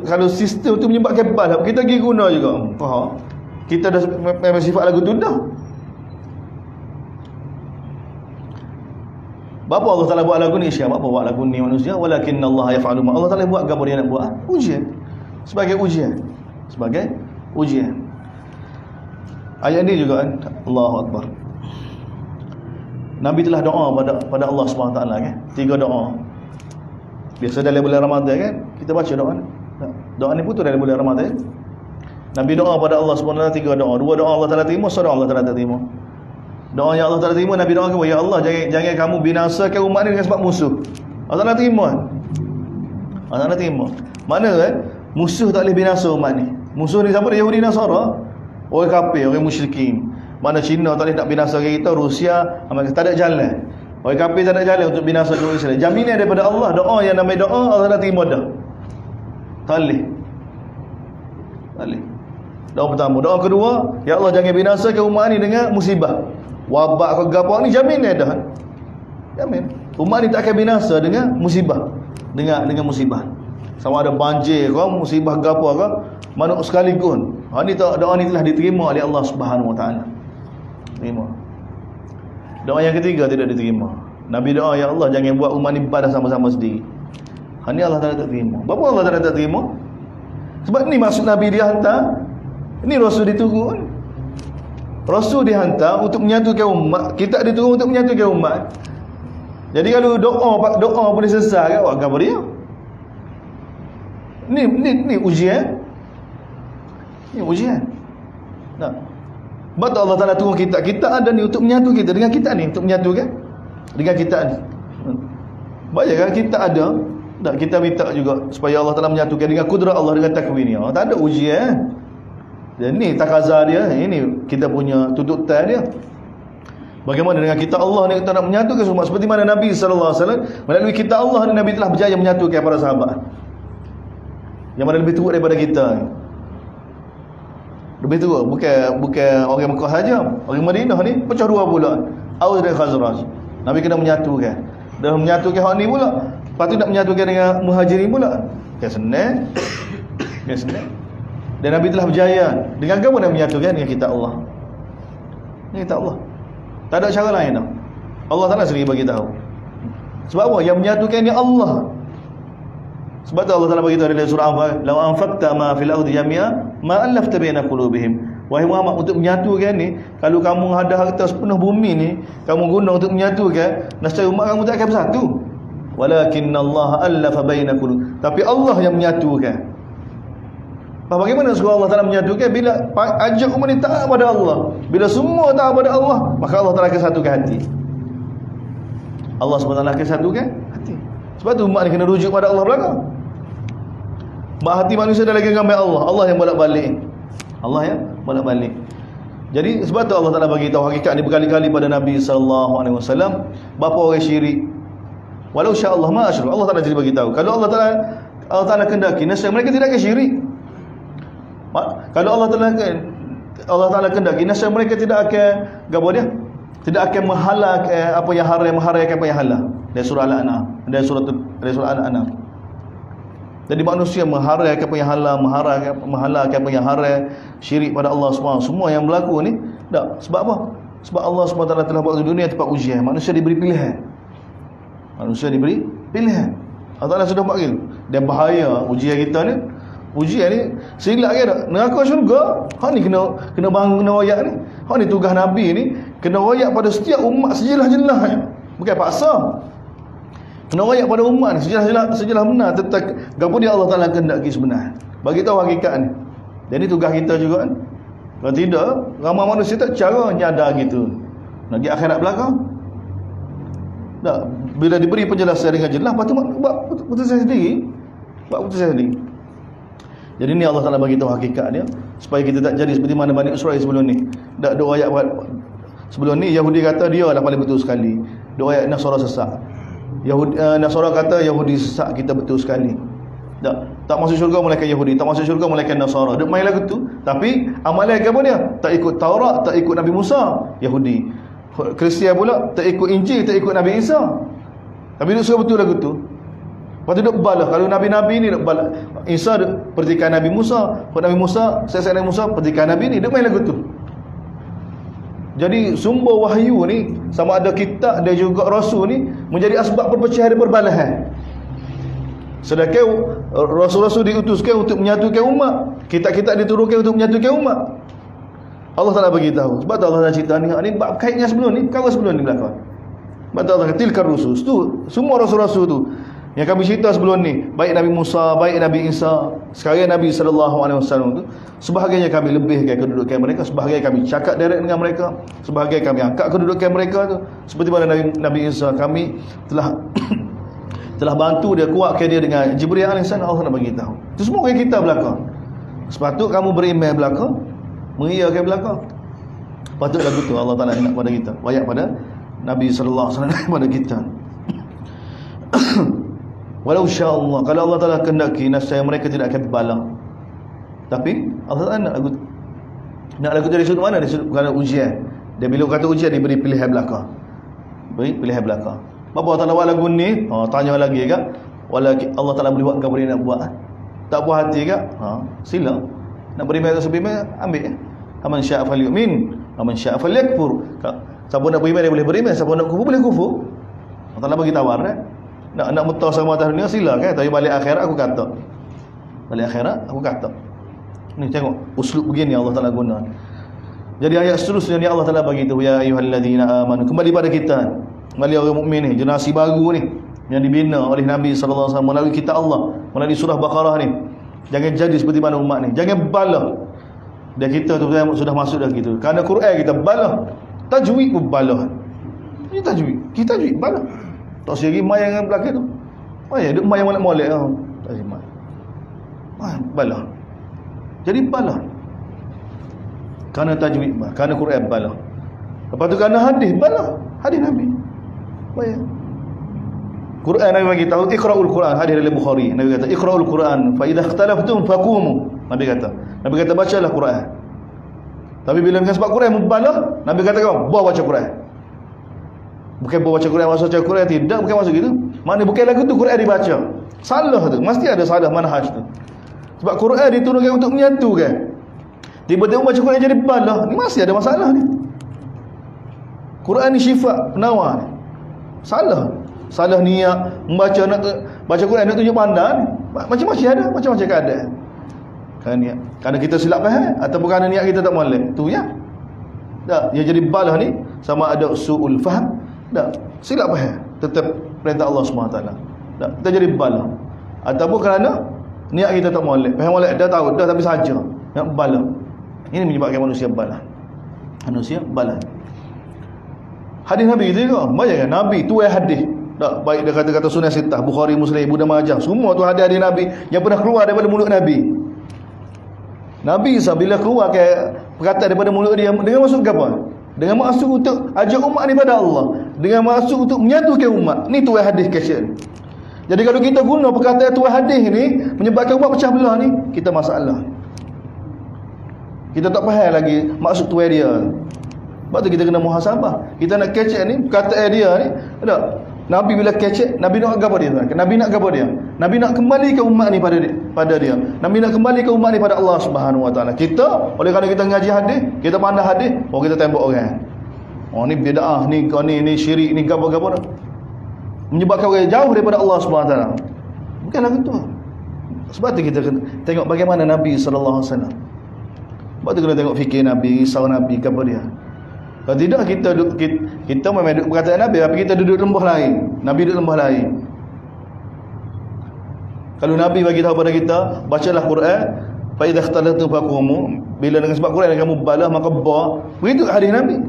[SPEAKER 1] kalau sistem tu menyebabkan balah, kita pergi guna juga. Faham? Kita dah memang sifat lagu tu dah. Bapa Allah Taala buat lagu ni, siapa buat lagu ni manusia? Walakinnallaha yaf'alu ma. Allah Taala buat gapo dia nak buat? Ujian. Sebagai ujian. Sebagai ujian. Ayat ni juga kan, Allahu Akbar. Nabi telah doa pada Allah SWT kan. 3 doa. Biasa dalam bulan Ramadan kan, kita baca doa ni. Doa ni putus dalam bulan Ramadan. Nabi doa pada Allah SWT 3 doa. 2 doa Allah Taala terima, 1 doa Allah Taala tak terima. Doa yang Allah Taala terima, Nabi doakan, ya Allah, jangan kamu binasakan umat ni dengan sebab musuh. Allah Taala terima. Allah Taala terima. Mana kan? Musuh tak boleh binasa umat ni. Musuh ni siapa dia? Yahudi Nasara, orang kafir, orang musyrikin. Mana Cina tak boleh nak binasa kita, Rusia, tak ada jalan. Orang kafir tak ada jalan untuk binasa dunia Islam. Jaminan daripada Allah, doa yang namanya doa, Allah dah terima dah. Tak boleh. Tak boleh. Doa pertama. Doa kedua, ya Allah jangan binasakan umat ni dengan musibah. Wabak ke gapo ni jaminan dah. Jamin. Umat ni tak akan binasa dengan musibah. Dengan musibah. Sama ada banjir ke, musibah gapo ke, mana sekaligus. Ni doa ni telah diterima oleh Allah Subhanahu Wa Taala. Terima. Doa yang ketiga tidak diterima. Nabi doa, ya Allah jangan buat umat ni badah sama-sama sendiri. Ni Allah Taala tak terima. Kenapa Allah Taala tak terima? Sebab ni maksud Nabi dihantar. Ini Rasul diturun. Rasul dihantar untuk menyatukan umat. Kita diturun untuk menyatukan umat. Jadi kalau doa boleh sesat kan, apa khabar dia? Ni ujian. Ni ujian. Nah. Sebab Allah Taala turun kita. Kita ada ni untuk menyatu kita dengan kita ni, untuk menyatukan dengan kita ni. Banyak kan kita ada, tak kita minta juga supaya Allah Taala menyatukan dengan kudrat Allah, dengan takwinnya. Tak ada ujian. Dan ni takazar dia, ini kita punya tuntutan dia. Bagaimana dengan kita Allah ni, kita nak menyatukan semua seperti mana Nabi sallallahu alaihi wasallam melalui kita Allah ni, Nabi telah berjaya menyatukan para sahabat. Yang mana lebih teruk daripada kita. Lebih teruk, bukan orang Mekah saja. Orang Madinah ni pecah dua pula. Aus dan Khazraj. Nabi kena menyatukan. Dan menyatukan hak ni pula. Lepas tu nak menyatukan dengan Muhajirin pula. Kan senang. Kan senang. Dan Nabi telah berjaya. Dengan apa nak menyatukan? Dengan kitab Allah. Dengan kitab Allah. Tak ada cara lain dah. Allah Taala sendiri bagi tahu. Sebab apa? Yang menyatukan ni Allah. Sebab tu Allah Taala bagi tahu dalam surah Anfal, "Law anfaqta ma fil ardi jami'a ma allafta baina qulubihim Wahai Muhammad, untuk menyatukan ni, kalau kamu ada harta sepenuh bumi ni, kamu guna untuk menyatukan, nescaya umat kamu tak akan bersatu. Walakinnallaha allafa bainakum. Tapi Allah yang menyatukan. Bagaimana suruh Allah Ta'ala menyatukan? Bila ajak umat ni taat pada Allah, bila semua taat pada Allah, maka Allah Ta'ala akan satukan hati. Allah SWT akan satukan hati. Sebab tu umat ni kena rujuk pada Allah belakang. Mak hati manusia dah lagi gambar Allah. Allah yang bolak-balik. Allah yang bolak-balik. Jadi sebab tu Allah Ta'ala bagi tahu hakikat ni berkali-kali pada Nabi SAW. Bapa orang syirik, walau sya-Allah ma asyrak. Allah Ta'ala jadi bagi tahu, kalau Allah Ta'ala kendaki, nescaya mereka tidak akan syirik. Kalau Allah Ta'ala kendaki, nescaya mereka tidak akan gapo dia? Tidak akan menghalak apa yang haram, mengharamkan apa yang halal. Dari surah Al-An'am, dari surah Al-An'am. Jadi manusia mengharamkan apa yang halal, menghalalkan apa yang haram, syirik pada Allah SWT. Semua yang berlaku ni, tak. Sebab apa? Sebab Allah SWT telah buat dunia tempat ujian. Manusia diberi pilihan. Manusia diberi pilihan. Allah Ta'ala sudah buat gitu. Dan bahaya ujian kita ni. Ujian ni silap ke tak? Neraka syurga. Hak ni kena bangun, kena royak ni. Hak ni tugas Nabi ni, kena royak pada setiap umat sejelas-jelas. Bukan paksa. Kena royak pada umat ni sejelas benar tentang gapo dia Allah Ta'ala kehendaki sebenar. Bagi tahu hakikat ni. Jadi tugas kita juga kan. Kalau tidak, ramai manusia tak cara nyadar gitu. Nak pergi akhirat belakang. Tak, bila diberi penjelasan dengan jelas, lepas tu buat putusan sendiri. Buat putusan sendiri. Jadi ni Allah Ta'ala bagi tahu hakikat dia, supaya kita tak jadi seperti mana Bani Israel sebelum ni. Tak ada ayat sebelum ni Yahudi kata dia lah paling betul sekali. Dua ayat Nasara sesat. Nasara kata Yahudi sesat, kita betul sekali. Tak masuk syurga malaikat Yahudi, tak masuk syurga malaikat Nasara. Duk main lagu tu. Tapi amalan apa dia? Tak ikut Taurat, tak ikut Nabi Musa, Yahudi. Kristian pula tak ikut Injil, tak ikut Nabi Isa. Tapi duk suruh betul lagu tu. Lepas tu duk balah. Kalau Nabi-Nabi ni duk balah. Isa duk pertikan Nabi Musa, Nabi Musa, saya Nabi Musa pertikan Nabi ni, duk main lagu tu. Jadi sumber wahyu ni, sama ada kitab dan juga rasul ni, menjadi asbab perpecahan dan perbalahan. Sedangkan rasul-rasul diutuskan untuk menyatukan umat, kitab-kitab diturunkan untuk menyatukan umat. Allah Ta'ala bagi tahu. Sebab tu Allah Ta'ala cerita ni bab kaitnya sebelum ni, perkara sebelum ni belakang. Sebab tu Allah kata tilkar rusul. Tu semua rasul-rasul tu yang kami cerita sebelum ni, baik Nabi Musa, baik Nabi Isa, sekarang Nabi SAW tu, sebahagiannya kami lebihkan kedudukan mereka, sebahagian kami cakap direct dengan mereka, sebahagian kami angkat kedudukan mereka tu. Seperti mana Nabi Isa, kami telah bantu dia, kuatkan dia dengan Jibril AS. Allah nak bagi tahu. Itu semua yang kita belakang. Sepatut kamu beriman belakang, mengiyakan belakang. Patut lagu tu Allah Ta'ala nak pada kita, wayak pada Nabi SAW pada kita. Walau sya-Allah, kalau Allah Ta'ala kehendaki, nescaya mereka tidak akan terbalang. Tapi Allah Ta'ala nak lagu dari sudut mana? Dari sudut kerana ujian. Dia bila kata ujian, dia beri pilihan belakang. Beri pilihan belakang. Apa Allah Ta'ala buat lagu ni? Tanya lagi kan? Allah Ta'ala boleh buat ke apa dia nak buat? Tak puas hati kan? Sila. Nak beriman atau seberiman, ambil. Aman sya'a falyu'min, aman sya'a falyakfur. Siapa nak beriman dia boleh beriman, siapa nak kufur boleh kufur. Allah Ta'ala bagi tawar kan? Nak mutah sama atas dunia sila kan? Tapi balik akhirat aku kata. Balik akhirat aku kata. Ni tengok uslub begini Allah Ta'ala guna. Jadi ayat seterusnya ni Allah Ta'ala bagi tahu, ya ayyuhallazina amanu. Kembali pada kita, kembali orang mukmin ni, generasi baru ni yang dibina oleh Nabi SAW melalui kitab Allah, melalui surah Baqarah ni. Jangan jadi seperti mana umat ni. Jangan balah. Dan kita tu sudah masuk dah gitu. Kerana Quran kita balah, tajwid pun balah. Ini tajwid, kita tajwid balah. Tak segi mai yang belakang tu. Mai duk mai molek-molek tau. Tak segi mai. Balah. Jadi balah. Kerana tajwid balah, kerana Quran balah. Lepas tu kerana hadis balah, hadis Nabi. Baik. Quran Nabi bagi tahu, iqra'ul Quran, hadis dari Bukhari. Nabi kata iqra'ul Quran fa idza ikhtalaftum faqumu. Nabi kata bacalah Quran. Tapi bila dengan sebab Quran mubalah, Nabi kata kau bawa baca Quran. Bukan bawa baca Quran maksud baca Quran, tidak, bukan maksud gitu. Maknanya bukan lagu tu Quran dibaca. Salah tu. Mesti ada salah manhaj tu. Sebab Quran diturunkan untuk menyatukan. Tiba-tiba baca Quran jadi balah, ni masih ada masalah ni. Quran ni syifa, penawar ni. Salah niat membaca, nak baca Quran nak tunjuk pandang, macam-macam ada, macam-macam keadaan. Kerana niat. Kerana kita silap faham ataupun kerana niat kita tak molek. Tu ya. Tak, yang jadi balah ni sama ada su'ul faham, tak, silap faham, tetap perintah Allah SWT. Tak, kita jadi balah. Ataupun kerana niat kita tak molek. Faham molek dah tahu dah tapi saja nak balah. Ini menyebabkan manusia balah. Manusia balah. Hadis Nabi itu juga. Bayangkan Nabi tu hadis. Tak, baik dia kata-kata sunnah sitah, Bukhari, Muslim, Ibnu Majah, semua tu hadis-hadis Nabi yang pernah keluar daripada mulut Nabi. Nabi SAW bila keluar ke perkataan daripada mulut dia dengan maksud apa? Dengan maksud untuk ajak umat ni pada Allah, dengan maksud untuk menyatukan umat. Ni tuai hadis kasih. Jadi kalau kita guna perkataan tuai hadis ni menyebabkan umat pecah belah ni, kita masalah. Kita tak faham lagi maksud tuai dia. Sebab tu kita kena muhasabah. Kita nak kecek ni perkataan dia ni, tak? Nabi bila kecek, Nabi nak apa dia? Nabi nak apa dia? Nabi nak kembali ke umat ni pada dia. Nabi nak kembali ke umat ni pada Allah Subhanahu Wa Taala. Kita oleh kerana kita ngaji hadis, kita pandai hadis, kita tembak orang. Oh ni bid'ah, ni syirik, ni gapo-gapo dah. Menyebabkan orang jauh daripada Allah Subhanahu Wa Taala. Bukanlah gitu. Sebab tu kita kena tengok bagaimana Nabi sallallahu alaihi wasallam. Sebab tu kena tengok fikir Nabi, kisah Nabi kepada dia. Kalau tidak kita memang duduk perkataan Nabi, tapi kita duduk lembah lain. Nabi duduk lembah lain. Kalau Nabi bagi tahu pada kita, bacalah Quran, fa idza ikhtalatu faqum, bila dengan sebab Quran kamu balah maka ba. Begitu hadis Nabi.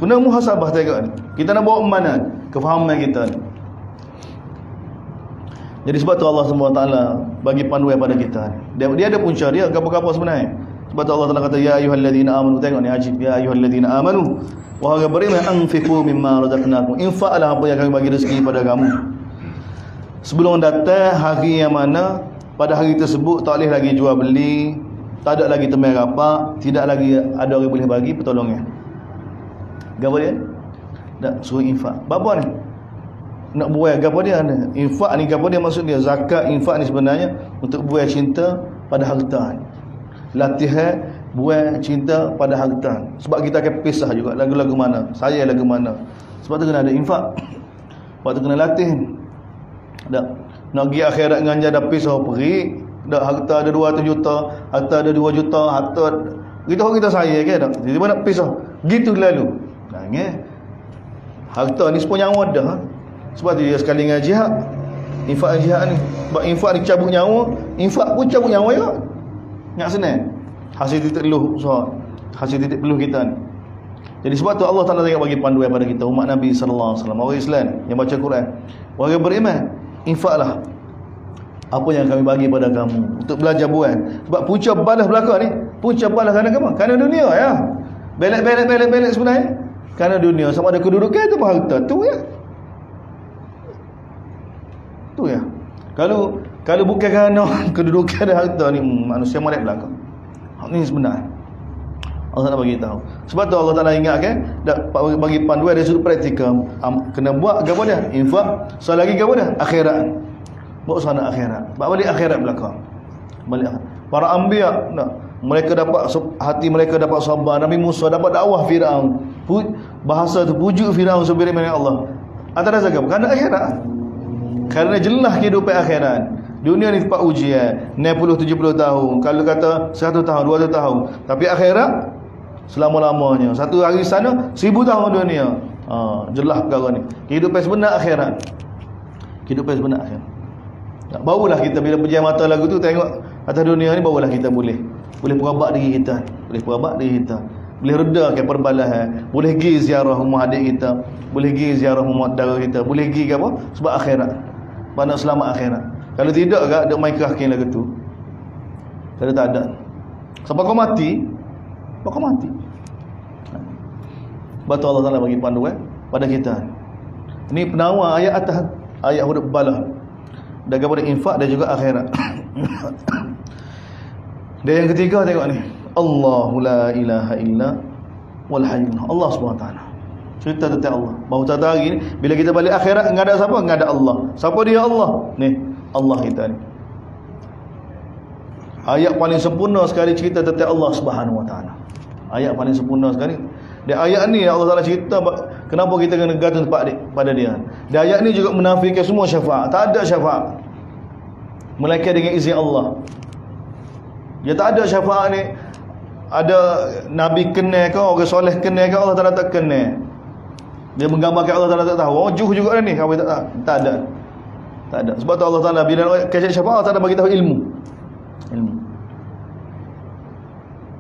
[SPEAKER 1] Kena muhasabah tengok ni. Kita nak bawa mana kefahaman kita ni. Jadi sebab tu Allah SWT bagi panduan pada kita. Dia ada punca dia apa-apa sebenarnya. Sebab tu Allah Taala kata ya ayyuhalladzina amanu, tengok ni ajib, ya ayyuhalladzina amanu wa beriman anfiqu mimma razaqnakum, infaqlah apa yang kami bagi rezeki pada kamu. Sebelum datang hari yang mana pada hari tersebut tak boleh lagi jual beli, tak ada lagi temai rapak, tidak lagi ada orang boleh bagi pertolongan. Gapo dia? Tak suruh infak. Apa ni? Nak buai gapo dia ni? Infak ni gapo dia maksud dia? Zakat infak ni sebenarnya untuk buai cinta pada harta. Latihan buat cinta pada harta. Sebab kita akan pisah juga lagu-lagu mana, saya lagu mana. Sebab tu kena ada infak. Sebab tu kena latih. Tak nak pergi akhirat dengan dah pisah pergi, dak harta ada 200 juta, harta ada 2 juta, harta kita saya ke tak. Jadi mana nak pisah. Gitu lalu. Nangis. Harta ni sepunya nyawa dah. Sebab tu dia sekali dengan jihad. Infak jihad ni. Sebab infak ni cabut nyawa, infak pun cabut nyawa juga. Nak senang. Hasil titik peluh so, hasil titik peluh kita ni. Jadi sebab tu Allah Taala tengok bagi panduan pada kita umat Nabi sallallahu alaihi wasallam, orang Islam yang baca Quran. Orang beriman, infaklah apa yang kami bagi pada kamu untuk belajar buat. Sebab punca balas belaka ni, punca balas kerana apa? Kerana dunia ya. Belet sebenarnya. Kerana dunia sama ada kedudukan atau harta tu ya. Tu ya. Kalau bukan kerana kedudukan dan harta ni, manusia molek belakang. Ini sebenar. Allah nak bagi tahu. Sebab tu Allah Taala ingatkan bagi panduan dari sudut praktikal. Kena buat gapo dia? Infak. Soal lagi gapo dia? Akhirat. Bawa sana akhirat. Balik akhirat belakang. Balik. Para anbiya, mereka dapat hati mereka dapat sabar. Nabi Musa dapat dakwah Firaun. Bahasa tu pujuk Firaun sebelum Allah. Antara sebab kerana akhirat. Kerana jelas kehidupan akhirat. Dunia ni tempat ujian 60-70 tahun. Kalau kata 100 tahun, 200 tahun. Tapi akhirat selama-lamanya. Satu hari sana 1000 tahun dunia. Jelas perkara ni. Kehidupan sebenar akhirat. Kehidupan sebenar akhirat. Barulah kita bila pejam mata lagu tu tengok atas dunia ni, barulah kita boleh perabak diri kita. Boleh perabak diri kita. Boleh redakan perbalahan. Boleh pergi ziarah rumah adik kita. Boleh pergi ziarah rumah dara kita. Boleh pergi ke apa? Sebab akhirat. Sebab nak selamat akhirat. Kalau tidak ke, ada main kerakin lagu tu. Kalau tak ada, sampai kau mati, kau mati. Betul Allah Taala bagi panduan pada kita. Ini penawar ayat atas, ayat huruf balah. Dan kepada infak dan juga akhirat. Dan yang ketiga tengok ni. Allahu la ilaha illa wal hayyun. Allah SWT. Cerita tentang Allah. Bahawa satu hari ni bila kita balik akhirat, enggak ada siapa? Enggak ada Allah. Siapa dia Allah? Ni Allah kita ni. Ayat paling sempurna sekali cerita tentang Allah Subhanahu Wa Taala. Ayat paling sempurna sekali. Dan ayat ni Allah Taala cerita kenapa kita kena gantung pada dia. Dan ayat ni juga menafikan semua syafaat. Tak ada syafaat melainkan dengan izin Allah. Dia tak ada syafaat ni. Ada Nabi kenal ke, orang soleh kenal ke, Allah Ta'ala tak kenal. Dia menggambarkan Allah Ta'ala tak tahu. Oh, juh juga ni, kau tak ada. Tak ada. Sebab tu Allah Ta'ala bila kasih syafaat, Allah Ta'ala bagi tahu ilmu.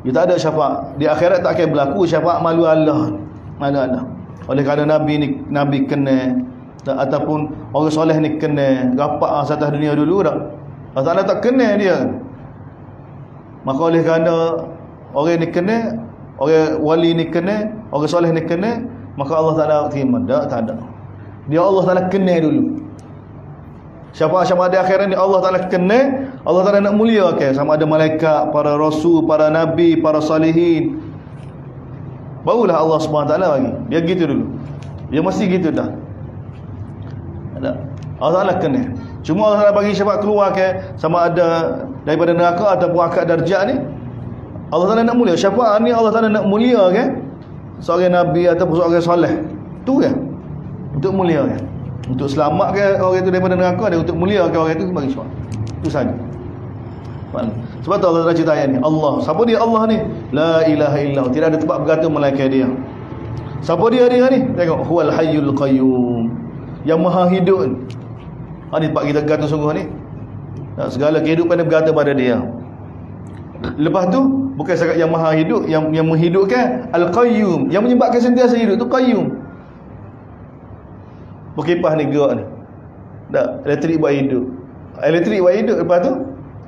[SPEAKER 1] Dia tak ada syafaat. Di akhirat tak akan berlaku syafaat malu Allah. Malu Allah. Oleh kerana Nabi kena, ataupun orang soleh ni kena rapat atas dunia dulu dah. Allah Ta'ala tak kena dia. Maka oleh kerana orang ni kena, orang wali ni kena, orang soleh ni kena, maka Allah Ta'ala terima. Tak ada. Dia Allah Ta'ala kena dulu. Syafaat-syafaat di akhirat ni Allah Ta'ala kena, Allah Ta'ala nak muliakan, sama ada malaikat, para rasul, para nabi, para salihin. Barulah Allah SWT bagi. Dia gitu dulu. Dia mesti gitu dah. Allah Ta'ala kena. Cuma Allah Ta'ala bagi syafaat keluar ke, sama ada daripada neraka ataupun akad darjat ni, Allah Ta'ala nak mulia. Syafaat ni Allah Ta'ala nak mulia kan seorang nabi ataupun seorang soleh. Tu kan, untuk mulia kan, untuk selamatkan orang itu daripada neraka, dan untuk muliakan orang itu bagi syafaat. Itu saja. Sebab tu Allah Ta'ala cerita ayat ni. Allah, siapa dia Allah ni? La ilaha illallah, tidak ada tempat bergantung melainkan dia. Siapa dia ni? Tengok, huwal hayyul qayyum, yang maha hidup. Ni tempat kita bergantung sungguh ni. Segala kehidupan dia bergantung pada dia. Lepas tu bukan sangat yang maha hidup, yang menghidupkan, al-qayyum, yang menyebabkan sentiasa hidup tu qayyum. Berkipas ni gerak ni. Tak, elektrik buat hidup. Elektrik buat hidup, lepas tu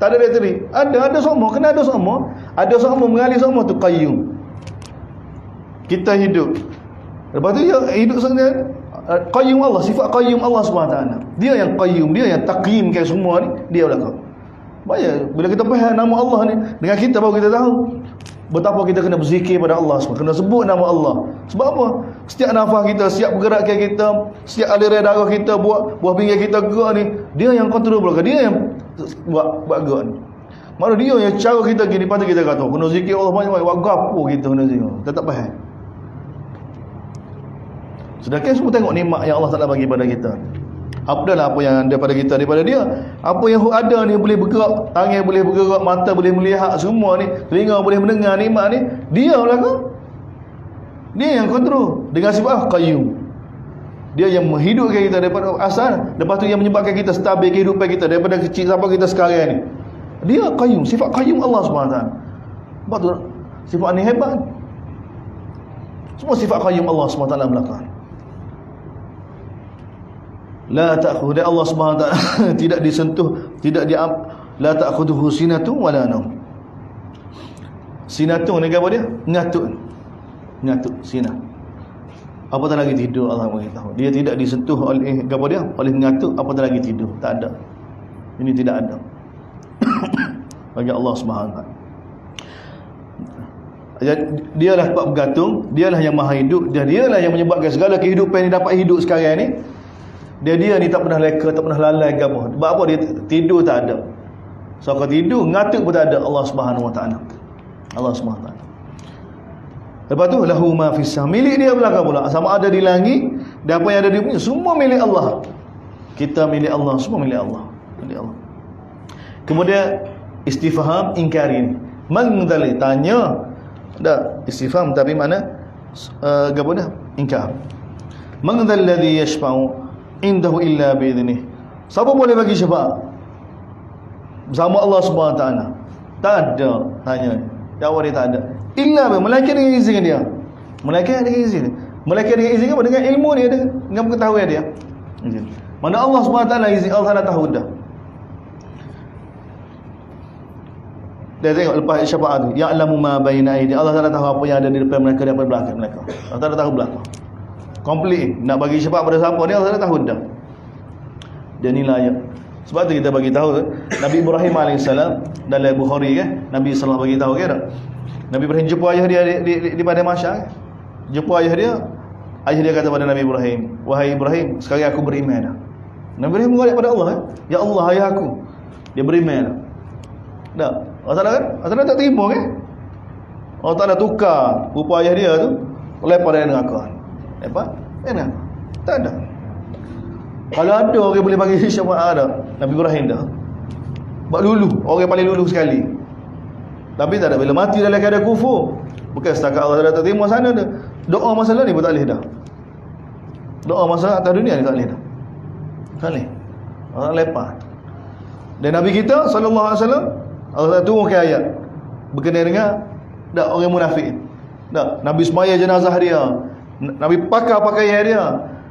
[SPEAKER 1] tak ada elektrik. Ada semua, kena ada semua. Ada semua mengalir semua tu qayyum. Kita hidup. Lepas tu dia hidup sendiri. Qayyum Allah, sifat qayyum Allah SWT. Dia yang qayyum, dia yang taqyimkan semua ni, dia belakang. Baik, bila kita faham nama Allah ni dengan kita, baru kita tahu betapa kita kena berzikir pada Allah SWT. Kena sebut nama Allah. Sebab apa? Setiap nafas kita, setiap pergerakan kita, setiap aliran darah kita, buah pinggir kita gerak ni, dia yang kontrol belakang. Dia yang buat gerak ni. Mana dia yang cara kita gini, patut kita kata kena zikir Allah banyak-banyak. Buat gapo kita kena zikir? Kita tak faham. Sedangkan semua tengok nikmat yang Allah Ta'ala bagi pada kita. Apalah apa yang ada pada kita daripada dia. Apa yang ada ni boleh bergerak, tangan boleh bergerak, mata boleh melihat, semua ni, telinga boleh mendengar, nikmat ni dia belakang. Dia yang kontrol dengan sifat qayyum. Dia yang menghidupkan kita daripada asal, lepas tu yang menyebabkan kita stabil kehidupan kita daripada kecil sampai kita sekarang ni. Dia qayyum, sifat qayyum Allah SWT. Sebab tu sifat ni hebat. Semua sifat qayyum Allah SWT belakang. La ta'khudhu, Allah Subhanahu wa taala tidak disentuh, tidak la ta'khudhu sinatun wala naum. Sinatun ni apa dia? Ngatuk sinah. Apatah lagi tidur, Allah beritahu. Dia tidak disentuh oleh apa dia? Oleh ngatuk, apatah lagi tidur. Tak ada. Ini tidak ada. Bagi Allah Subhanahu wa taala. Dialah tempat bergantung, dialah yang maha hidup, dialah yang menyebabkan segala kehidupan yang dapat hidup sekarang ni. Dia ni tak pernah leka, tak pernah lalai ke apa. Sebab apa? Dia tidur tak ada. So kalau tidur, ngatuk pun tak ada. Allah Subhanahu wa taala. Allah Subhanahu wa taala. Lepas tu lahu ma fis sam, milik dia belaka pula. Sama ada di langit dan apa yang ada di bumi, semua milik Allah. Kita milik Allah, semua milik Allah. Milik Allah. Kemudian istifham ingkarin. Mengdali, tanya. Tak, istifham tapi mana apa dah? Ingkar. Mengdal ladzi yashfa'u indahu illa bi'idhnih. Siapa boleh bagi syafaat bersama Allah Subhanahu wa taala? Tak ada, tanya. Jawab dia tak ada. Illa bi, malaikat dengan izin dia. Malaikat dengan izin. Malaikat dengan izin apa? Dengan ilmu dia, dengan pengetahuan dia. Izin. Mana Allah Subhanahu wa taala izin, Allah Taala tahu dah. Dia tengok lepas syafaat tu, ya'lamu ma baina aydihim. Allah Taala tahu apa yang ada di depan mereka dan belakang mereka. Allah Taala tahu belakang. Komplit. Nak bagi syafaat pada siapa ni, Allah tahu dah. Dia ni layak. Sebab tu kita bagi tahu Nabi Ibrahim AS dalam Bukhari kan, Nabi sallallahu bagi tahu kan, Nabi Ibrahim jumpa ayah dia di padang mahsyar. Jumpa ayah dia kata pada Nabi Ibrahim, wahai Ibrahim, sekarang aku beriman dah. Nabi Ibrahim mengalir pada Allah, ya Allah, ayah aku, dia beriman dah. Tak, Allah Taala kan, Allah Taala tak terima kan, Allah Taala tukar rupa ayah dia tu lepas dari neraka. Apa? Enak. Tak ada. Kalau ada orang boleh bagi syafaat ada, Nabi Ibrahim dah. Buat lulu, orang paling lulu sekali. Tapi tak ada, bila mati dalam keadaan kufur, bukan setakat Allah tak terima sana dah. Doa masalah ni pun tak boleh dah. Doa masalah atas dunia ni tak boleh dah. Tak boleh. Orang lepas. Dan Nabi kita sallallahu alaihi wasallam, Allah turunkan ayat berkenaan dengan dak orang munafik. Dak, Nabi semaya jenazah dia. Nabi pakai pakaian dia.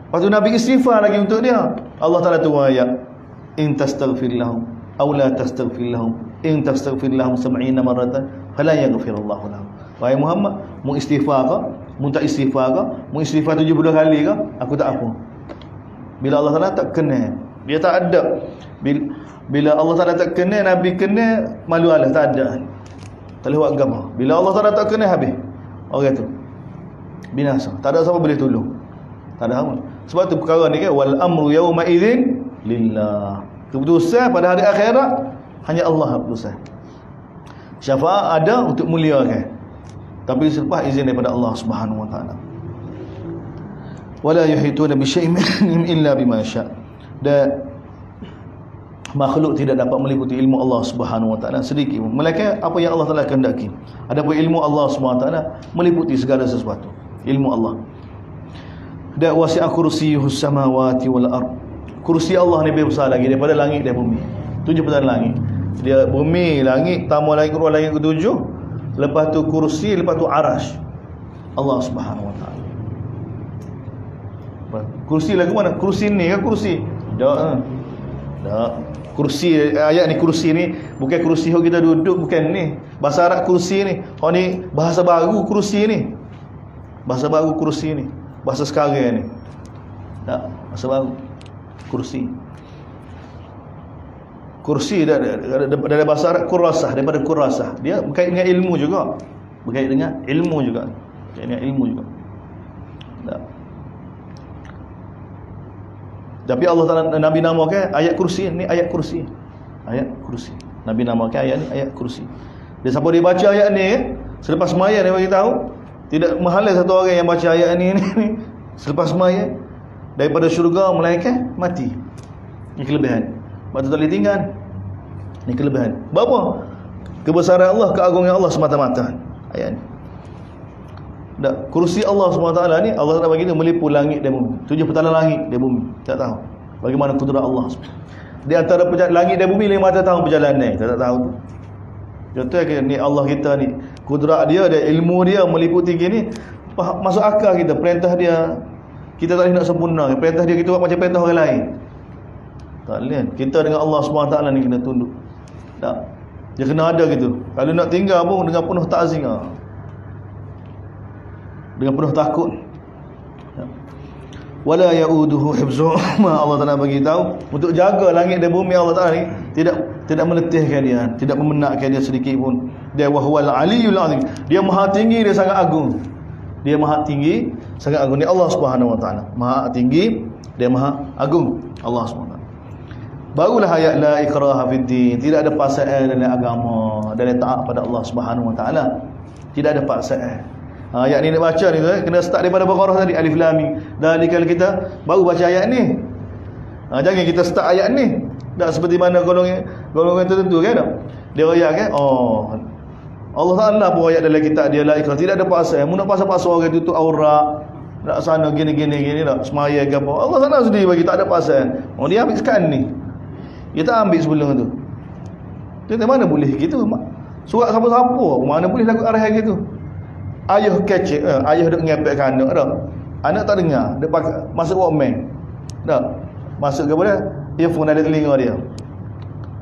[SPEAKER 1] Lepas tu Nabi istighfar lagi untuk dia. Allah Taala turun ayat, in tastaghfir lahum aw la tastaghfir lahum in tastaghfir lahum 70 maratan fala yaghfirullahu lahum. Wahai Muhammad, mu istighfar ke, mu tak istighfar ke, mu istighfar 70 kali ke, aku tak apa. Bila Allah Taala tak kena, dia tak ada. Bila Allah Taala tak kena, Nabi kena, malu Allah tak ada. Tak boleh buat agama. Bila Allah Taala tak kena, habis orang tu binasa. Tak ada siapa boleh tolong. Tak ada apa. Sebab tu perkara ni kan, wal amru yauma idzin lillah. Keputusan pada hari akhirat hanya Allah keputusan. Syafaat ada untuk muliakan, tapi selepas izin daripada Allah Subhanahu wa taala. Wala yuhituna bi syai'in illa bima syaa. Dan makhluk tidak dapat meliputi ilmu Allah Subhanahu wa taala sedikit pun, melainkan apa yang Allah Taala kehendaki. Adapun ilmu Allah Subhanahu wa taala meliputi segala sesuatu. Ilmu Allah. Dan wasi'a kursiyyuhus samawati wal ard. Kursi Allah ni lebih besar lagi daripada langit dan bumi. 7 petan langit. Dia bumi, langit, tambah lagi keluar langit ke-7. Lepas tu kursi, lepas tu arash. Allah Subhanahu wa taala. Kursi lagu mana? Kursi ni kan kursi. Tak. Kursi, ayat ni kursi ni bukan kursi yang kita duduk, bukan ni. Bahasa Arab kursi ni. Oh ni bahasa baru kursi ni. Bahasa baru kursi ni. Bahasa sekarang ni. Tak, bahasa baru. Kursi. Kursi dari bahasa Arab kurasah, daripada kurasah. Dia berkait dengan ilmu juga. Berkait dengan ilmu juga. Berkait dengan ilmu juga. Tak. Tapi Allah Taala, Nabi namakan ayat kursi ni ayat kursi. Ayat kursi. Nabi namakan ayat ni ayat kursi. Dia siapa dia baca ayat ni selepas sembahyang, dia bagi tahu tidak menghalang satu orang yang baca ayat ni selepas sembahyang daripada syurga melainkan mati. Ini kelebihan. Sebab tu tak boleh tinggal. Ini kelebihan. Berapa? Kebesaran Allah, keagungan Allah semata-mata. Ayat ni. Tak, kursi Allah SWT ni, Allah Taala bagi dia melipu langit dan bumi. 7 petalan langit dan bumi. Tak tahu bagaimana kudrat Allah. Di antara langit dan bumi 500 tahun perjalanan. Tak tahu tu. Contoh ni Allah kita ni, kudrat dia dan ilmu dia meliputi gini, masuk akal kita. Perintah dia kita tak boleh nak sempurna. Perintah dia kita buat macam perintah orang lain. Tak boleh. Kita dengan Allah SWT ni kena tunduk. Tak. Dia kena ada gitu. Kalau nak tinggal pun dengan penuh ta'zim, dengan penuh takut. Wala yauduhu hifzuhuma. Allah Taala bagi tahu untuk jaga langit dan bumi, Allah Taala ni tidak meletihkan dia, tidak memenatkan dia sedikit pun. Dia wahwal aliyul azim. Dia maha tinggi, dia sangat agung. Dia maha tinggi, sangat agung. Ni Allah Subhanahu wa taala. Maha tinggi, dia maha agung. Allah Subhanahu wa taala. Barulah ayat la ikraha fid din. Tidak ada paksaan dalam agama, dalam taat pada Allah Subhanahu wa taala. Tidak ada paksaan. Ayat ni nak baca ni kena start daripada Baqarah tadi, alif lam mim. Dalikal kita baru baca ayat ni. Jangan kita start ayat ni tak seperti mana golongan tertentu kan. Dia ayat kan, Allah Taala pun ayat dalam kitab dia la ikrah, tidak ada paksaan. Mun nak paksa orang tutup aurat, nak sana gini nak semaya ke apa. Allah Taala sendiri bagi tak ada paksaan. Dia ambil sekarang ni. Dia tak ambil sebelum tu. Dia mana boleh gitu? Surat siapa-siapa mana boleh lagu arah gitu. Ayah kecil, ayah duk ngepek ke anak dah. Anak tak dengar, dia masuk Walkman. Dah. Masuk ke mana? Earphone ada telinga dia.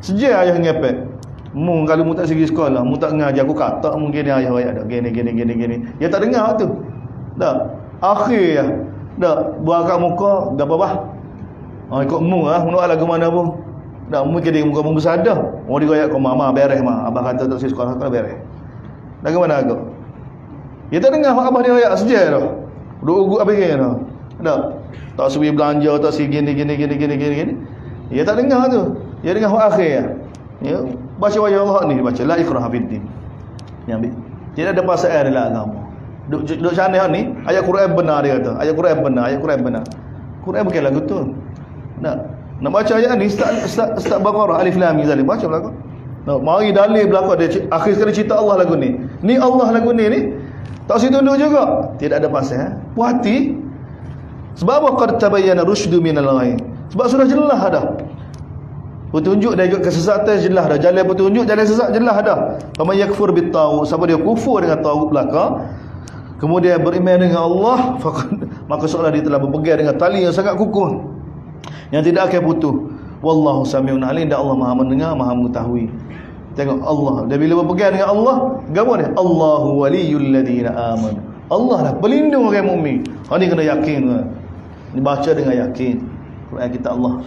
[SPEAKER 1] Sejak ayah ngepek. Kalau mu tak segi sekolah, mu tak ngajar, aku kata mungkin dia ayah ayat dah gini. Dia tak dengar tu. Dah. Akhir ya. Dah buat kat muka gapo bah. Ikut mu mu lagu mana pun. Dah mu kena muka mu besar dah. Dia ayat kau mama beres mah. Abang kata tak segi sekolah tak beres. Dah ke mana agak? Dia tak dengar abah dia ayat sejak dah. Duk ugut habis dah. Dah. Tak suruh belanja, tak suruh gini. Dia tak dengar tu. Dia dengar hak akhir. Ya, baca ayat Allah ni baca la ikraha fid din. Ni ambil. Tidak ada paksaan dalam agama. Duk sana ni ayat Quran benar dia kata. Ayat Quran benar. Quran bukan lagu tu. Nak baca ayat ni start Baqarah alif lam mim zalim baca belaka. Mari dalil belakang dia akhir sekali cerita Allah lagu ni. Ni Allah lagu ni tak si tunduk juga. Tidak ada pasal. Puas hati. Sebab apa? Qad tabayyana rusydu minal ghayy. Sebab sudah jelas dah. Petunjuk dan juga kesesatan jelas dah. Jalan petunjuk, jalan sesat jelas dah. Faman yakfur bit taghut, siapa dia kufur dengan taghut belaka, kemudian beriman dengan Allah, maka seolah dia telah berpegang dengan tali yang sangat kukuh yang tidak akan putus. Wallahu samiun alim, dan Allah Maha mendengar, Maha mengetahui. Tengok Allah, dia bila berpegang dengan Allah, gapo dia? Allahu waliyul ladina amanu. Allah lah pelindung orang mukmin. Ni kena yakin. Ni baca dengan yakin. Quran kita Allah.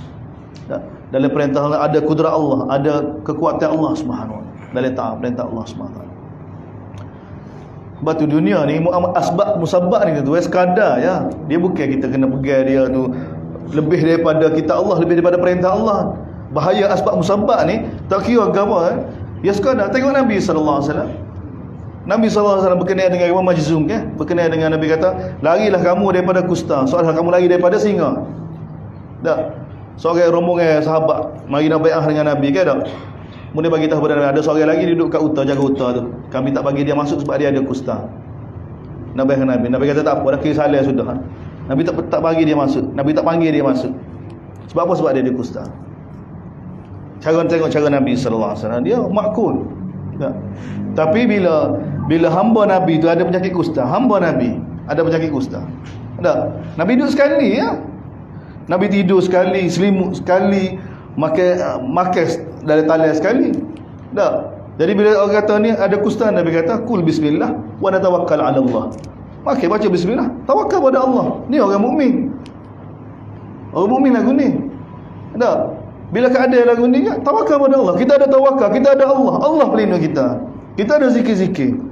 [SPEAKER 1] Dalam perintah Allah ada kudrat Allah, ada kekuatan Allah Subhanahu wa taala. Dalam taat perintah Allah Subhanahu wa taala. Batu dunia ni asbab musabbab ni tu sekadar ya. Dia bukan kita kena pegang dia tu lebih daripada kita Allah, lebih daripada perintah Allah. Bahaya asbab musabbab ni tak kira agama ya sekadar. Tengok Nabi sallallahu alaihi wasallam. Nabi sallallahu alaihi wasallam berkenaan dengan Imam Majzum kan? Berkenaan dengan Nabi kata, "Larilah kamu daripada kusta, soalnya kamu lari daripada singa." Tak. Seorang rombongan sahabat mari nak bai'ah dengan Nabi kan tak? Kemudian bagi tahu kepada Nabi, ada seorang lagi duduk kat utara, jaga utara tu. Kami tak bagi dia masuk sebab dia ada kusta. Nak bai'ah dengan Nabi. Nabi kata tak apa, dah kira salah sudah. Nabi tak bagi dia masuk. Nabi tak panggil dia masuk. Sebab apa? Sebab dia ada kusta. Tengok cara Nabi sallallahu alaihi wasallam, dia makul. Tak? Tapi bila hamba Nabi tu ada penyakit kusta, hamba Nabi ada penyakit kusta. Tak? Nabi duduk sekali ya. Nabi tidur sekali, selimut sekali, makan dari tali sekali. Tak. Jadi bila orang kata ni ada kusta, Nabi kata kul bismillah wa natawakkal ala Allah. Okey, baca bismillah, tawakal pada Allah. Ni orang mukmin. Orang mukmin lagu ni. Tak. Bila keadaan lagu ni, tawakal pada Allah. Kita ada tawakal, kita ada Allah. Allah pelindung kita. Kita ada zikir-zikir.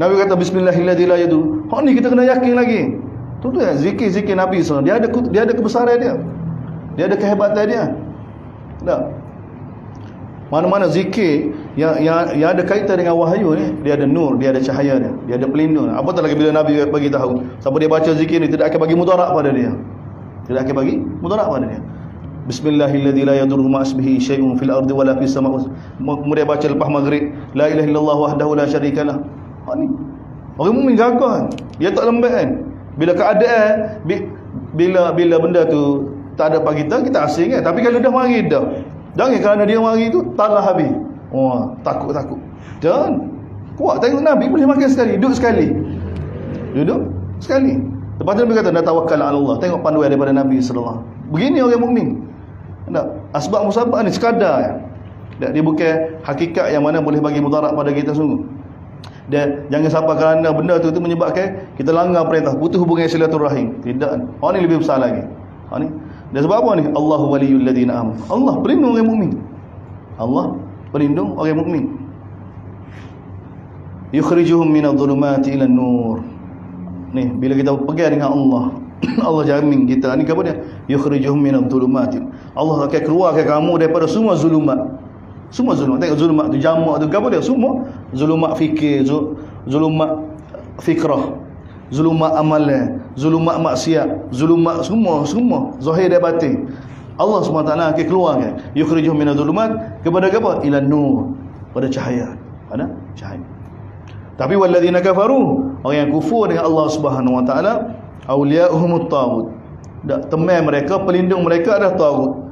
[SPEAKER 1] Nabi kata bismillahirrahmanirrahim la yadur. Hak ni kita kena yakin lagi. Tu ya, zikir-zikir Nabi SAW. Dia ada kebesaran dia. Dia ada kehebatan dia. Tak. Mana-mana zikir yang ada kaitan dengan wahyu ni, dia ada nur, dia ada cahaya dia. Dia ada pelindung. Apatah lagi bila Nabi bagi tahu, siapa dia baca zikir ni tidak akan bagi mudarat pada dia. Tidak akan bagi mudarat pada dia. Bismillahirrahmanirrahim la yadurru ma'asbihi syai'un fil ardi wala fis sama'. Kemudian baca lepas maghrib, la ilaha illallah wahdahu la syarikalah. Ni orang mukmin gagah. Dia tak lambat kan. Bila keadaan bila benda tu tak ada pada kita asing kan. Tapi kalau dah mari dah. Jangan kerana dia mari tu taklah habis. Wah, takut. Dan kuat tengok Nabi boleh makan sekali, duduk sekali. Lepas tu Nabi kata dah tawakkal ala Allah. Tengok panduan daripada Nabi sallallahu alaihi wasallam. Begini orang mukmin. Tak, asbab musabab ni sekadar ya. Tak, dia bukan hakikat yang mana boleh bagi mudarat pada kita sungguh. Dan jangan sampai kerana benda tu menyebabkan kita langgar perintah, putus hubungan silaturahim. Tidak. Ni lebih besar lagi. Ni. Dan sebab apa ni? Allahu waliyul ladina amanu. Allah pelindung orang mukmin. Allah pelindung orang mukmin. Yukhrijuhum minadh-dhulumati ila an-nur. Ni, bila kita pegang dengan Allah, Allah jamin kita. Ni apa dia? Yukhrijuhum minadh-dhulumati. Allah akan keluarkan kamu daripada semua zulumat. Semua zulumat. Tengok zulumat tu, jamak tu, apa dia? Semua zulumat fikir, zulumat fikrah, zulumat amalan, zulumat maksiat, zulumat semua zahir dan batin. Allah SWT akan keluarkan. Yukhrijuhum minadh-dhulumat kepada apa? Ila nur, pada cahaya. Ada cahaya. Tapi walladzina kafaru, orang yang kufur dengan Allah Subhanahu wa taala, auliya'uhumut taghut. Teman mereka, pelindung mereka adalah taghut.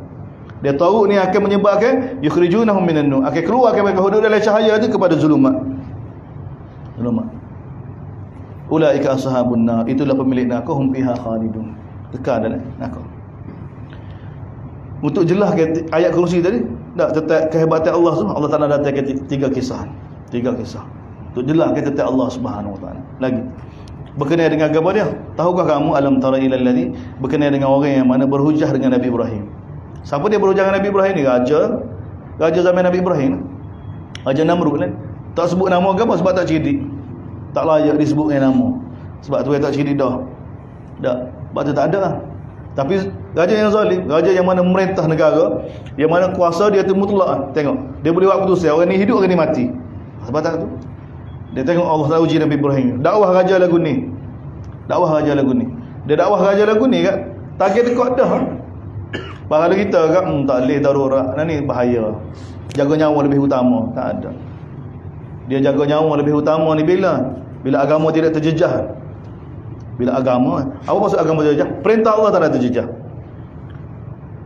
[SPEAKER 1] Dia taghut ni akan menyebabkan yukhrijunahum minan nur, akan keluarkan mereka hidup dalam cahaya itu kepada zulumat. Ulaika ashabun nar, itulah pemilik neraka, hum fiha khalidun. Kekal dalam neraka. Untuk jelaskan ayat kursi tadi, tentang kehebatan Allah Subhanahu, Allah Taala datangkan tiga kisah. Untuk jelaskan tentang Allah Subhanahu wa taala. Lagi berkenaan dengan agama dia. Tahukah kamu alam tara ilal ladzi, berkenaan dengan orang yang mana berhujah dengan Nabi Ibrahim. Siapa dia berhujah dengan Nabi Ibrahim ni? Raja zaman Nabi Ibrahim. Raja Namrud kan. Tak sebut nama agama sebab tak cerdik. Tak layak disebut dengan nama. Sebab tu dia tak cerdik dah. Sebab tu tak ada lah. Tapi raja yang zalim, raja yang mana memerintah negara, yang mana kuasa dia tu mutlak. Tengok, dia boleh buat keputusan orang ni hidup, orang ni mati. Sebab tak tu dia tengok Allah Taala uji Nabi Ibrahim. Dakwah raja lagu ni. Dia dakwah raja lagu ni kat target dekat dah. Pahala kita kat tak boleh darurat. Ni bahaya. jaga nyawa lebih utama. Tak ada. Dia jaga nyawa lebih utama ni bila agama tidak terjejah. Bila agama, apa maksud agama terjejah? Perintah Allah tak ada terjejah.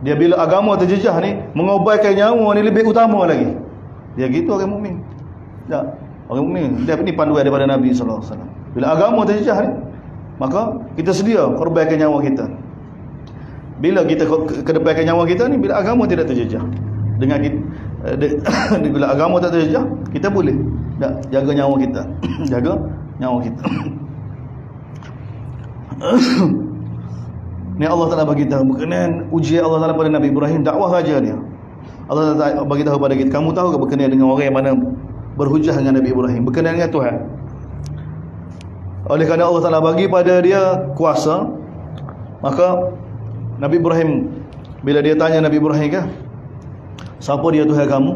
[SPEAKER 1] Dia bila agama terjejah ni, mengobaikan nyawa ni lebih utama lagi. Dia gitu orang mukmin. Tak. Orang mukmin dia ni panduan daripada Nabi sallallahu alaihi wasallam. Bila agama terjejah ni, maka kita sedia korbankan nyawa kita. Bila kita kedepankan nyawa kita ni, bila agama tidak terjejah. Dengan kita, bila agama tak terjejah, kita boleh tak jaga nyawa kita. Jaga nyawa kita. Ni Allah Taala bagi tahu berkenaan ujian Allah Taala pada Nabi Ibrahim, dakwah saja dia. Allah Taala bagi tahu pada kita, kamu tahu ke berkenaan dengan orang yang mana berhujah dengan Nabi Ibrahim, berkenaan dengan Tuhan. Oleh kerana Allah Taala bagi pada dia kuasa, maka Nabi Ibrahim, bila dia tanya Nabi Ibrahim ke, siapa dia Tuhan kamu?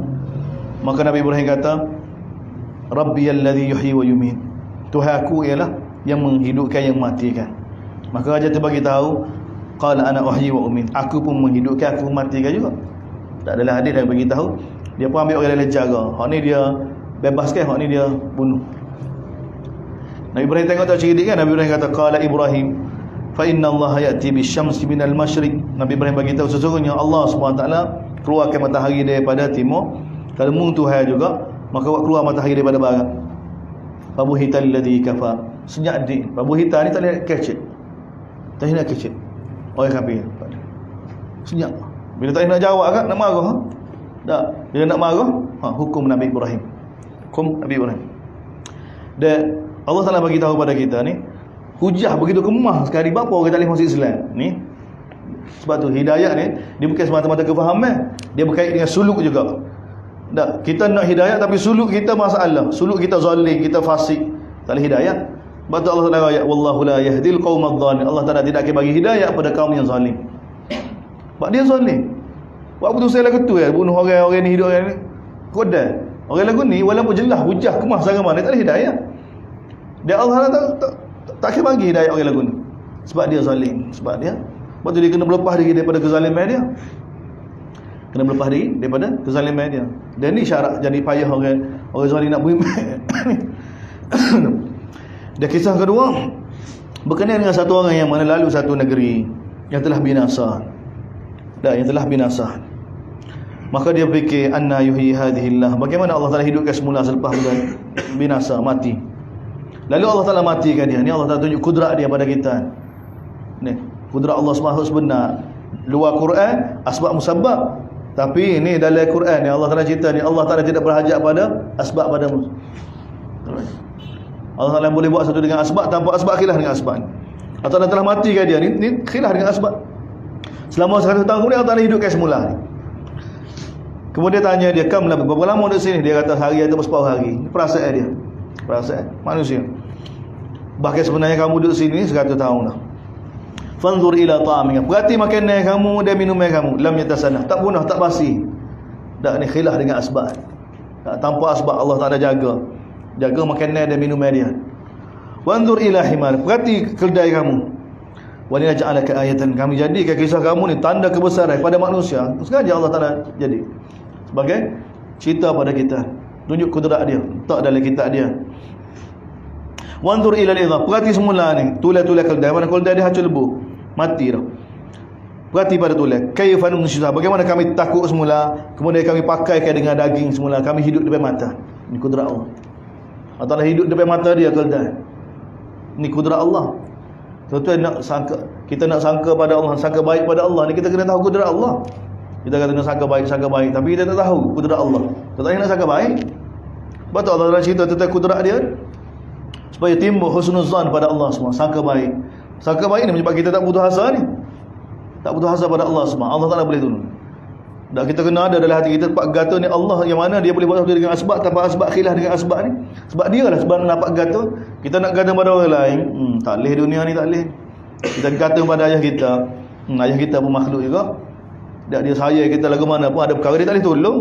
[SPEAKER 1] Maka Nabi Ibrahim kata, Rabbiyalladzi yuhyi wa yumiit. Tuhan aku ialah yang menghidupkan, yang mematikan. Maka Raja terbagi tahu, qala ana uhyi wa umiit. Aku pun menghidupkan, aku mematikan juga. Tak adalah hadis yang bagi tahu. Dia pun ambil orang lain jaga. Hak ni dia bebaskan, hak ni dia bunuh. Nabi Ibrahim tengok tak cerdik kan? Nabi Ibrahim kata, qala Ibrahim fa inna Allah ya'ti bisyamsi minal masyriq. Nabi Ibrahim bagi tahu sesungguhnya Allah SWT keluarkan matahari daripada timur. Kalau mung Tuhan juga, maka keluar matahari daripada barat. Fabuhital ladzi kafa. Senyap dik. Fabuhita ni tak boleh kecil. Tak nak kecil. Orang kafir. Senyap. Bila tak nak jawab kan, nak marah. Tak. Bila nak marah, hukum Nabi Ibrahim. Hukum Nabi Ibrahim. Dan Allah Taala bagi tahu pada kita ni, hujah begitu kemah sekali, bapa orang tak boleh masuk Islam ni. Sebab tu hidayah ni dia bukan semata-mata kefahaman, dia berkait dengan suluk juga. Tak, kita nak hidayah tapi suluk kita masalah. Suluk kita zalim, kita fasik, tak boleh hidayah. Sebab tu Allah Taala ayat, wallahu la yahdil qaumadh dhalimin. Allah Taala tidak akan bagi hidayah pada kaum yang zalim. Sebab dia zalim. Buat betul saya lagu tu ya, bunuh orang ni, hidup orang ni. Kodai. Orang lagu ni walaupun jelas hujah kemah sangat mana, tak ada hidayah. Dia Allah tak akan bagi hidayah orang lagu ni. Sebab dia zalim. Sebab dia kena berlepas diri daripada kezaliman dia. Kena berlepas diri daripada kezaliman dia. Dan ni syarat jadi payah orang zalim nak beriman. Dan kisah kedua berkenaan dengan satu orang yang mana lalu satu negeri yang telah binasa. Yang telah binasa. Maka dia fikir, anna yuhyi hadhillah. Bagaimana Allah Taala hidupkan semula selepas binasa, mati. Lalu Allah Taala matikan dia. Ni Allah Taala tunjuk kudrat dia pada kita. Ni, kudrat Allah SWT sebenar. Luar Quran asbab musabbab. Tapi ni dalam Quran ni Allah Taala cerita ni, Allah Taala tidak berhajat pada asbab pada Allah Taala boleh buat satu dengan asbab tanpa asbab khilaf dengan asbab. Allah Taala telah matikan dia ni khilaf dengan asbab. Selama 100 tahun kemudian Allah Taala hidupkan semula ni. Kemudian tanya dia, kam berapa lama duduk sini? Dia kata hari atau separuh hari. Perasaan dia. Perasaan manusia. Bahkan sebenarnya kamu duduk sini 100 tahun dah. Fanzur ila ta'amika. Perhati makanan kamu dan minuman kamu. Lam yatasanah. Tak punah, tak basi. Tak ni khilaf dengan asbab. Tak, tanpa asbab Allah tak ada jaga. Jaga makanan dan minuman dia. Wanzur ila himar. Perhati keldai kamu. Wa linaj'alaka ayatan. Kami jadikan kisah kamu ni tanda kebesaran pada manusia. Sengaja Allah Taala jadi sebagai cerita pada kita. Tunjuk kudrat dia. Tak dalam kitab dia. Wanzur ila al-idham. Perhati semula ni. Tulah-tulah keldai. Mana keldai dia hancur lebu. Mati dah. Perhati pada tulah. Kayfa nunsyiha. Bagaimana kami takut semula. Kemudian kami pakaikan dengan daging semula. Kami hidup depan mata. Ini kudrat Allah. Allah Taala hidup depan mata dia keldai. Ini kudrat Allah. Tuan-tuan nak sangka, kita nak sangka pada Allah, sangka baik pada Allah ni, kita kena tahu kudrat Allah. Kita kata nak sangka baik, tapi kita tak tahu kudrat Allah. Kita tak nak sangka baik. Betul Allah Taala cerita tentang kudrat dia supaya timbul husnuzan pada Allah semua, sangka baik. Sangka baik ni menyebabkan kita tak putus asa ni. Tak putus asa pada Allah semua. Allah Taala boleh tolong. Dan kita kena ada dalam hati kita pak gata ni Allah yang mana dia boleh buat sesuatu dengan asbab tanpa asbab khilaf dengan asbab ni. Sebab dia lah sebab nak pak gata. Kita nak gata pada orang lain, tak leh dunia ni, tak leh. Kita gata pada ayah kita. Ayah kita pun makhluk juga. Dia sayang kita lagu mana pun ada perkara dia tak boleh tolong.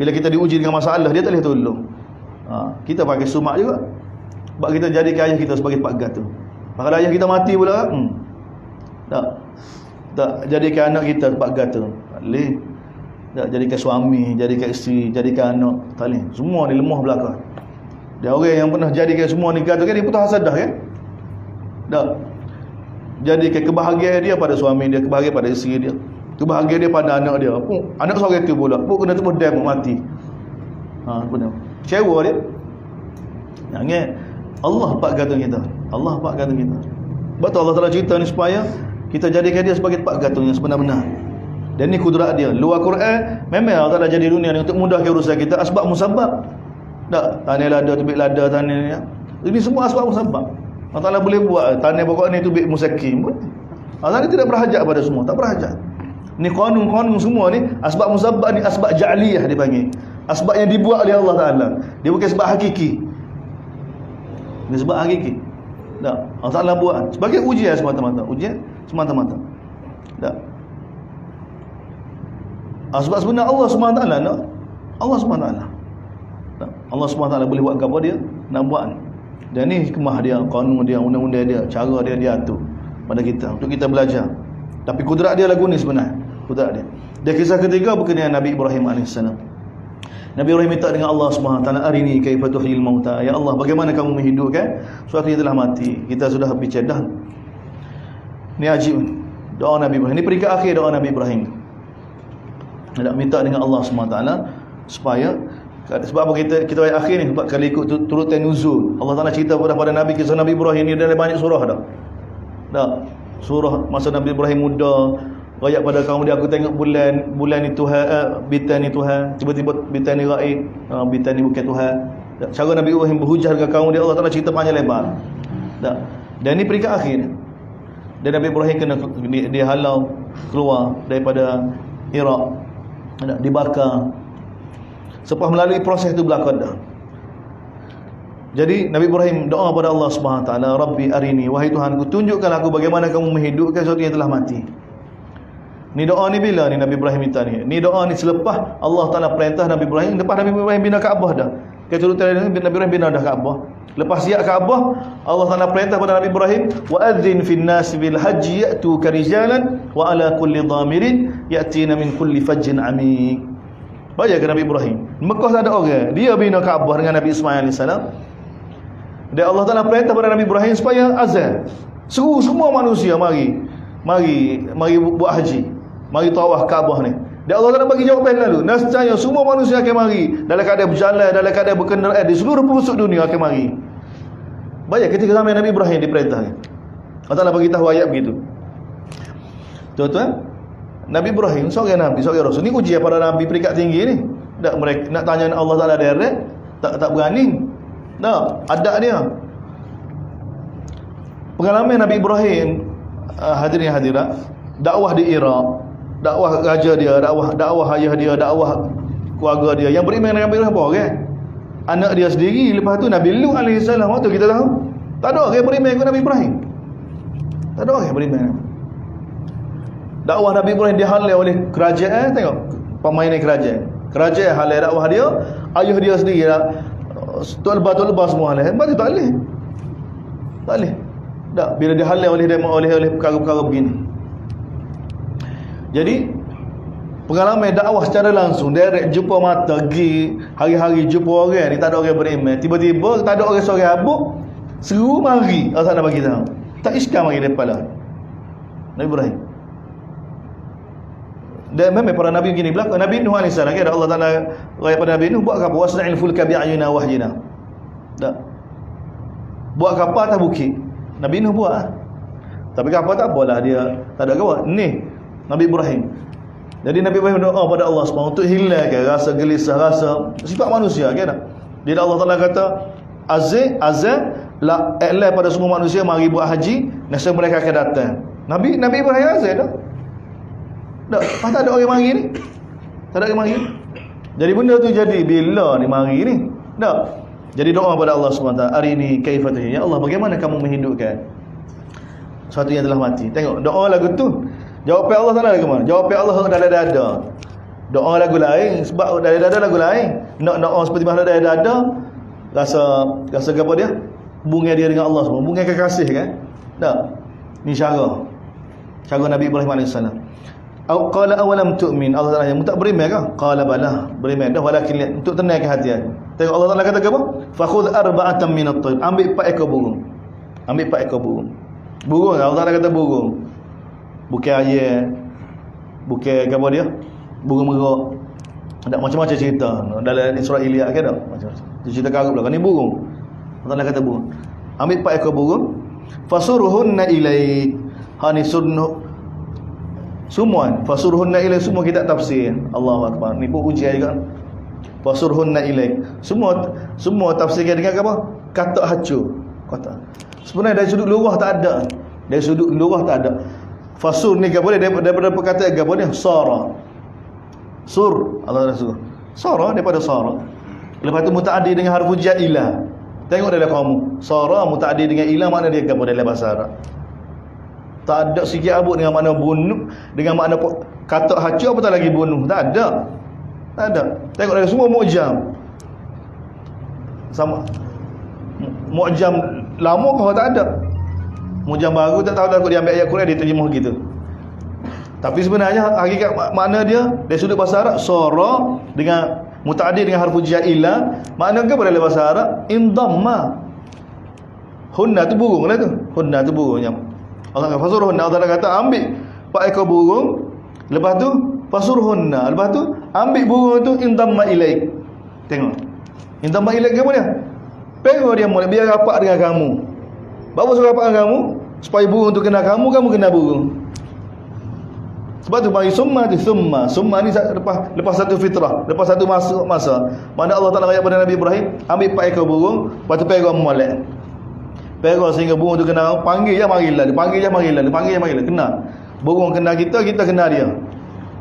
[SPEAKER 1] Bila kita diuji dengan masalah dia tak boleh tolong. Kita pakai sumak juga. Sebab kita jadikan ayah kita sebagai pak gata. Kalau ayah kita mati pula, tak jadikan anak kita pak gata. Tak leh. Tak jadikan suami, jadikan isteri, jadikan anak. Tak boleh. Semua ni lemah belakang. Dia orang yang pernah jadikan semua ni kata kan dia putus asa dah kan? Tak. Jadikan kebahagiaan dia pada suami dia, kebahagiaan pada isteri dia, kebahagiaan dia pada anak dia. Anak seorang tu pula, pun kena tepuk dam mati. Benar. Kecewa dia. Jangan Allah pak gantung kita. Allah pak gantung kita. Betul Allah Taala cerita ni supaya kita jadikan dia sebagai pak gantung yang sebenar-benar. Dan ni kudrat dia. Luar Quran memang Allah Taala jadi dunia ni untuk mudahkan urusan kita, asbab musabab. Tak, tanah lada, tubik lada, tanah ni. Ini semua asbab musabab. Allah Taala boleh buat tanah pokok ni tubik musakim. Allah Taala tidak berhajat pada semua, tak berhajat. Ni qanun-qanun semua ni asbab musabab ni asbab ja'liyah dipanggil. Asbab yang dibuat oleh Allah Taala. Dia bukan sebab hakiki. Ini sebab hakiki. Tak, Allah Taala buat sebagai ujian semata-mata, ujian semata-mata. Tak. Sebab sebenarnya Allah SWT Allah SWT Allah SWT boleh buat apa dia nak buat. Dan ni hikmah dia, kanun dia, undang-undang dia, cara dia atur pada kita untuk kita belajar. Tapi kudrat dia lagu ni sebenarnya, kudrat dia. Dan kisah ketiga berkenaan Nabi Ibrahim AS. Nabi Ibrahim minta dengan Allah SWT, arini kaifa tuhyil mauta. Ya Allah, bagaimana kamu menghidupkan sesuatu yang telah mati. Kita sudah bincang dah. Ni ajib doa Nabi Ibrahim. Ini peringkat akhir doa Nabi Ibrahim. Nak minta dengan Allah SWT supaya, sebab apa kita ayat akhir ni, sebab kalau ikut turutan nuzul Allah Taala cerita pada Nabi, kisah Nabi Ibrahim ni dalam banyak surah dah. Surah masa Nabi Ibrahim muda, rakyat pada kaum dia, aku tengok bulan ni Tuhan, bintang ni Tuhan, tiba-tiba bintang ni gaib, bintang ni bukan Tuhan. Cara Nabi Ibrahim berhujah dengan kaum dia, Allah Taala cerita panjang lebar. Dan ni peringkat akhir. Dan Nabi Ibrahim kena dihalau keluar daripada Iraq, dibakar. Selepas melalui proses itu belakang dah. Jadi Nabi Ibrahim doa pada Allah SWT, Rabbi arini, wahai Tuhanku, tunjukkan aku bagaimana kamu menghidupkan sesuatu yang telah mati. Ni doa ni bila ni Nabi Ibrahim minta ni? Ni doa ni selepas Allah Taala perintah Nabi Ibrahim, lepas Nabi Ibrahim bina Kaabah dah. Keturutan Nabi Ibrahim bina dah Kaabah. Lepas siap Kaabah, Allah Taala perintah pada Nabi Ibrahim, wa adzin fin nas bil hajji ya'tuka rijalan wa ala kulli dhamirin ya'tina min kulli fajjin amiq. Bayangkan Nabi Ibrahim, Mekah ada orang, dia bina Kaabah dengan Nabi Ismail AS. Dan Allah Taala perintah pada Nabi Ibrahim supaya azan. Seru semua manusia mari buat haji, mari tawaf Kaabah ni. Dan Allah Taala bagi jawapan lalu, nescaya semua manusia akan mari dalam keadaan berjalan, dalam keadaan berkendaraan di seluruh pelosok dunia akan mari. Bayang ketika zaman Nabi Ibrahim diperintah. Allah Taala bagi tahu ayat begitu. Tuan-tuan, Nabi Ibrahim seorang Nabi, seorang Rasul. Ni ujian para Nabi peringkat tinggi ni. Tak mereka nak tanya Allah Taala direct, tak berani. Tak, adab dia. Pengalaman Nabi Ibrahim, hadirin hadirat, dakwah di Iraq, dakwah raja dia, dakwah ayah dia, dakwah keluarga dia. Yang beriman dengan Nabi Ibrahim apa kan? Anak dia sendiri, lepas tu Nabi Lut alaihi salam, waktu kita tahu. Tak ada orang yang beriman dengan Nabi Ibrahim. Tak ada orang yang beriman. Dakwah Nabi Ibrahim dihalau oleh kerajaan. Tengok permainan kerajaan. Kerajaan halau dakwah dia, ayah dia sendiri Tuan lebah semua halau. Berarti tak boleh. Tak boleh. Tak, bila dihalau oleh perkara-perkara begini. Jadi pengalaman dakwah secara langsung, direct jumpa mata, pergi hari-hari jumpa orang ni, tak ada orang beriman. Tiba-tiba tak ada orang seorang habuk, seru mari Allah nak bagi tahu. Tak iskam mari depan lah Nabi Ibrahim. Dan memang para nabi begini berlaku. Nabi Nuh AS, ada Allah Taala raya pada Nabi Nuh, buat kapal wasna'il fulka bi'ayuna wahyina. Tak. Buat kapal atas bukit. Nabi Nuh buat. Tapi kapal tak apalah, dia tak ada kawan. Ni Nabi Ibrahim. Jadi Nabi Ibrahim doa pada Allah SWT untuk hilangkan rasa gelisah, rasa sifat manusia kan. Dia Allah Taala kata azan la i'la pada semua manusia mari buat haji, nescaya mereka akan datang. Nabi Ibrahim azan dah. Tak ada orang mari ni. Tak ada orang mari. Jadi benda tu jadi bila ni mari ni. Tak. Jadi doa pada Allah SWT, arini kaifa tuhyil. Ya Allah, bagaimana kamu menghidupkan sesuatu yang telah mati. Tengok doa lagu tu. Jawapan Allah Taala lagu mana? Jawapan Allah dalam dada. Doa lagu lain, sebab dalam dada lagu lain. Nak doa seperti mana dalam dada, rasa apa dia? Hubungan dia dengan Allah semua, hubungan kekasih kan? Tak. Ni cara Nabi Ibrahim AS. Au qala awalam tu'min. Allah Taala yang tak beriman ke? Qala bala, beriman dah, walakin untuk tenangkan hati. Tengok Allah Taala kata apa? Fakhudh arba'atan min at-tayr. Ambil 4 ekor burung. Ambil 4 ekor burung. Burung, Allah Taala kata burung. Bukan ayam. Bukan apa dia? Burung merak. Ada macam-macam cerita dalam Israiliyat ke dak? Macam-macam. Cerita karib lah. Kan ni burung. Allah Taala kata burung. Ambil 4 ekor burung. Fasurhunna ilaik. Ha ni sunnah semua. Fasurhunna ilaik, semua kita tafsir. Allahu akbar. Ni pun ujian juga. Fasurhunna ilaik. Semua tafsirkan dengan apa? Kata hancur. Kata. Sebenarnya dari sudut luar tak ada. Dari sudut luar tak ada. Fasur ni apa dia? Daripada perkataan apa dia? Sara. Sur. Allah Rasul. Sara daripada sara. Lepas tu mutaaddi dengan harfu jailah. Tengok dalam kamu. Sara mutaaddi dengan ila, makna dia apa dalam bahasa Arab? Tak ada sikit abut dengan makna bunuh, dengan makna kata hancur, apa tak lagi bunuh. Tak ada. Tak ada. Tengok dalam semua mu'jam. Sama mu'jam lama kau tak ada. Mu'jam baru tak tahu dah, aku dia ambil ayat Quran dia terjemah gitu. Tapi sebenarnya hakikat makna dia dari sudut bahasa Arab, sara dengan mutaaddi dengan harfu jailah, makna apa dalam bahasa Arab? Indamma. Hunna tu burung lah tu. Hunna tu burungnya. Allah kata fasurhunna. Allah kata ambil 4 ekor burung. Lepas tu fasurhunna. Lepas tu ambil burung tu indamma ilaik. Tengok. Indamma ilaik apa dia? Pegang dia molek biar rapat dengan kamu. Bawa suruh rapat dengan kamu supaya burung tu kena kamu, kamu kena burung. Sebab tu bagi summa tu summa ni lepas satu fitrah, lepas satu masa. Mana Allah Taala ayat pada Nabi Ibrahim, ambil 4 ekor burung, lepas tu pegang molek. Pegang sehingga burung tu kena, panggil je marilah, dia panggil je marilah, dia panggil je marilah, kena. Burung kena kita, kita kena dia.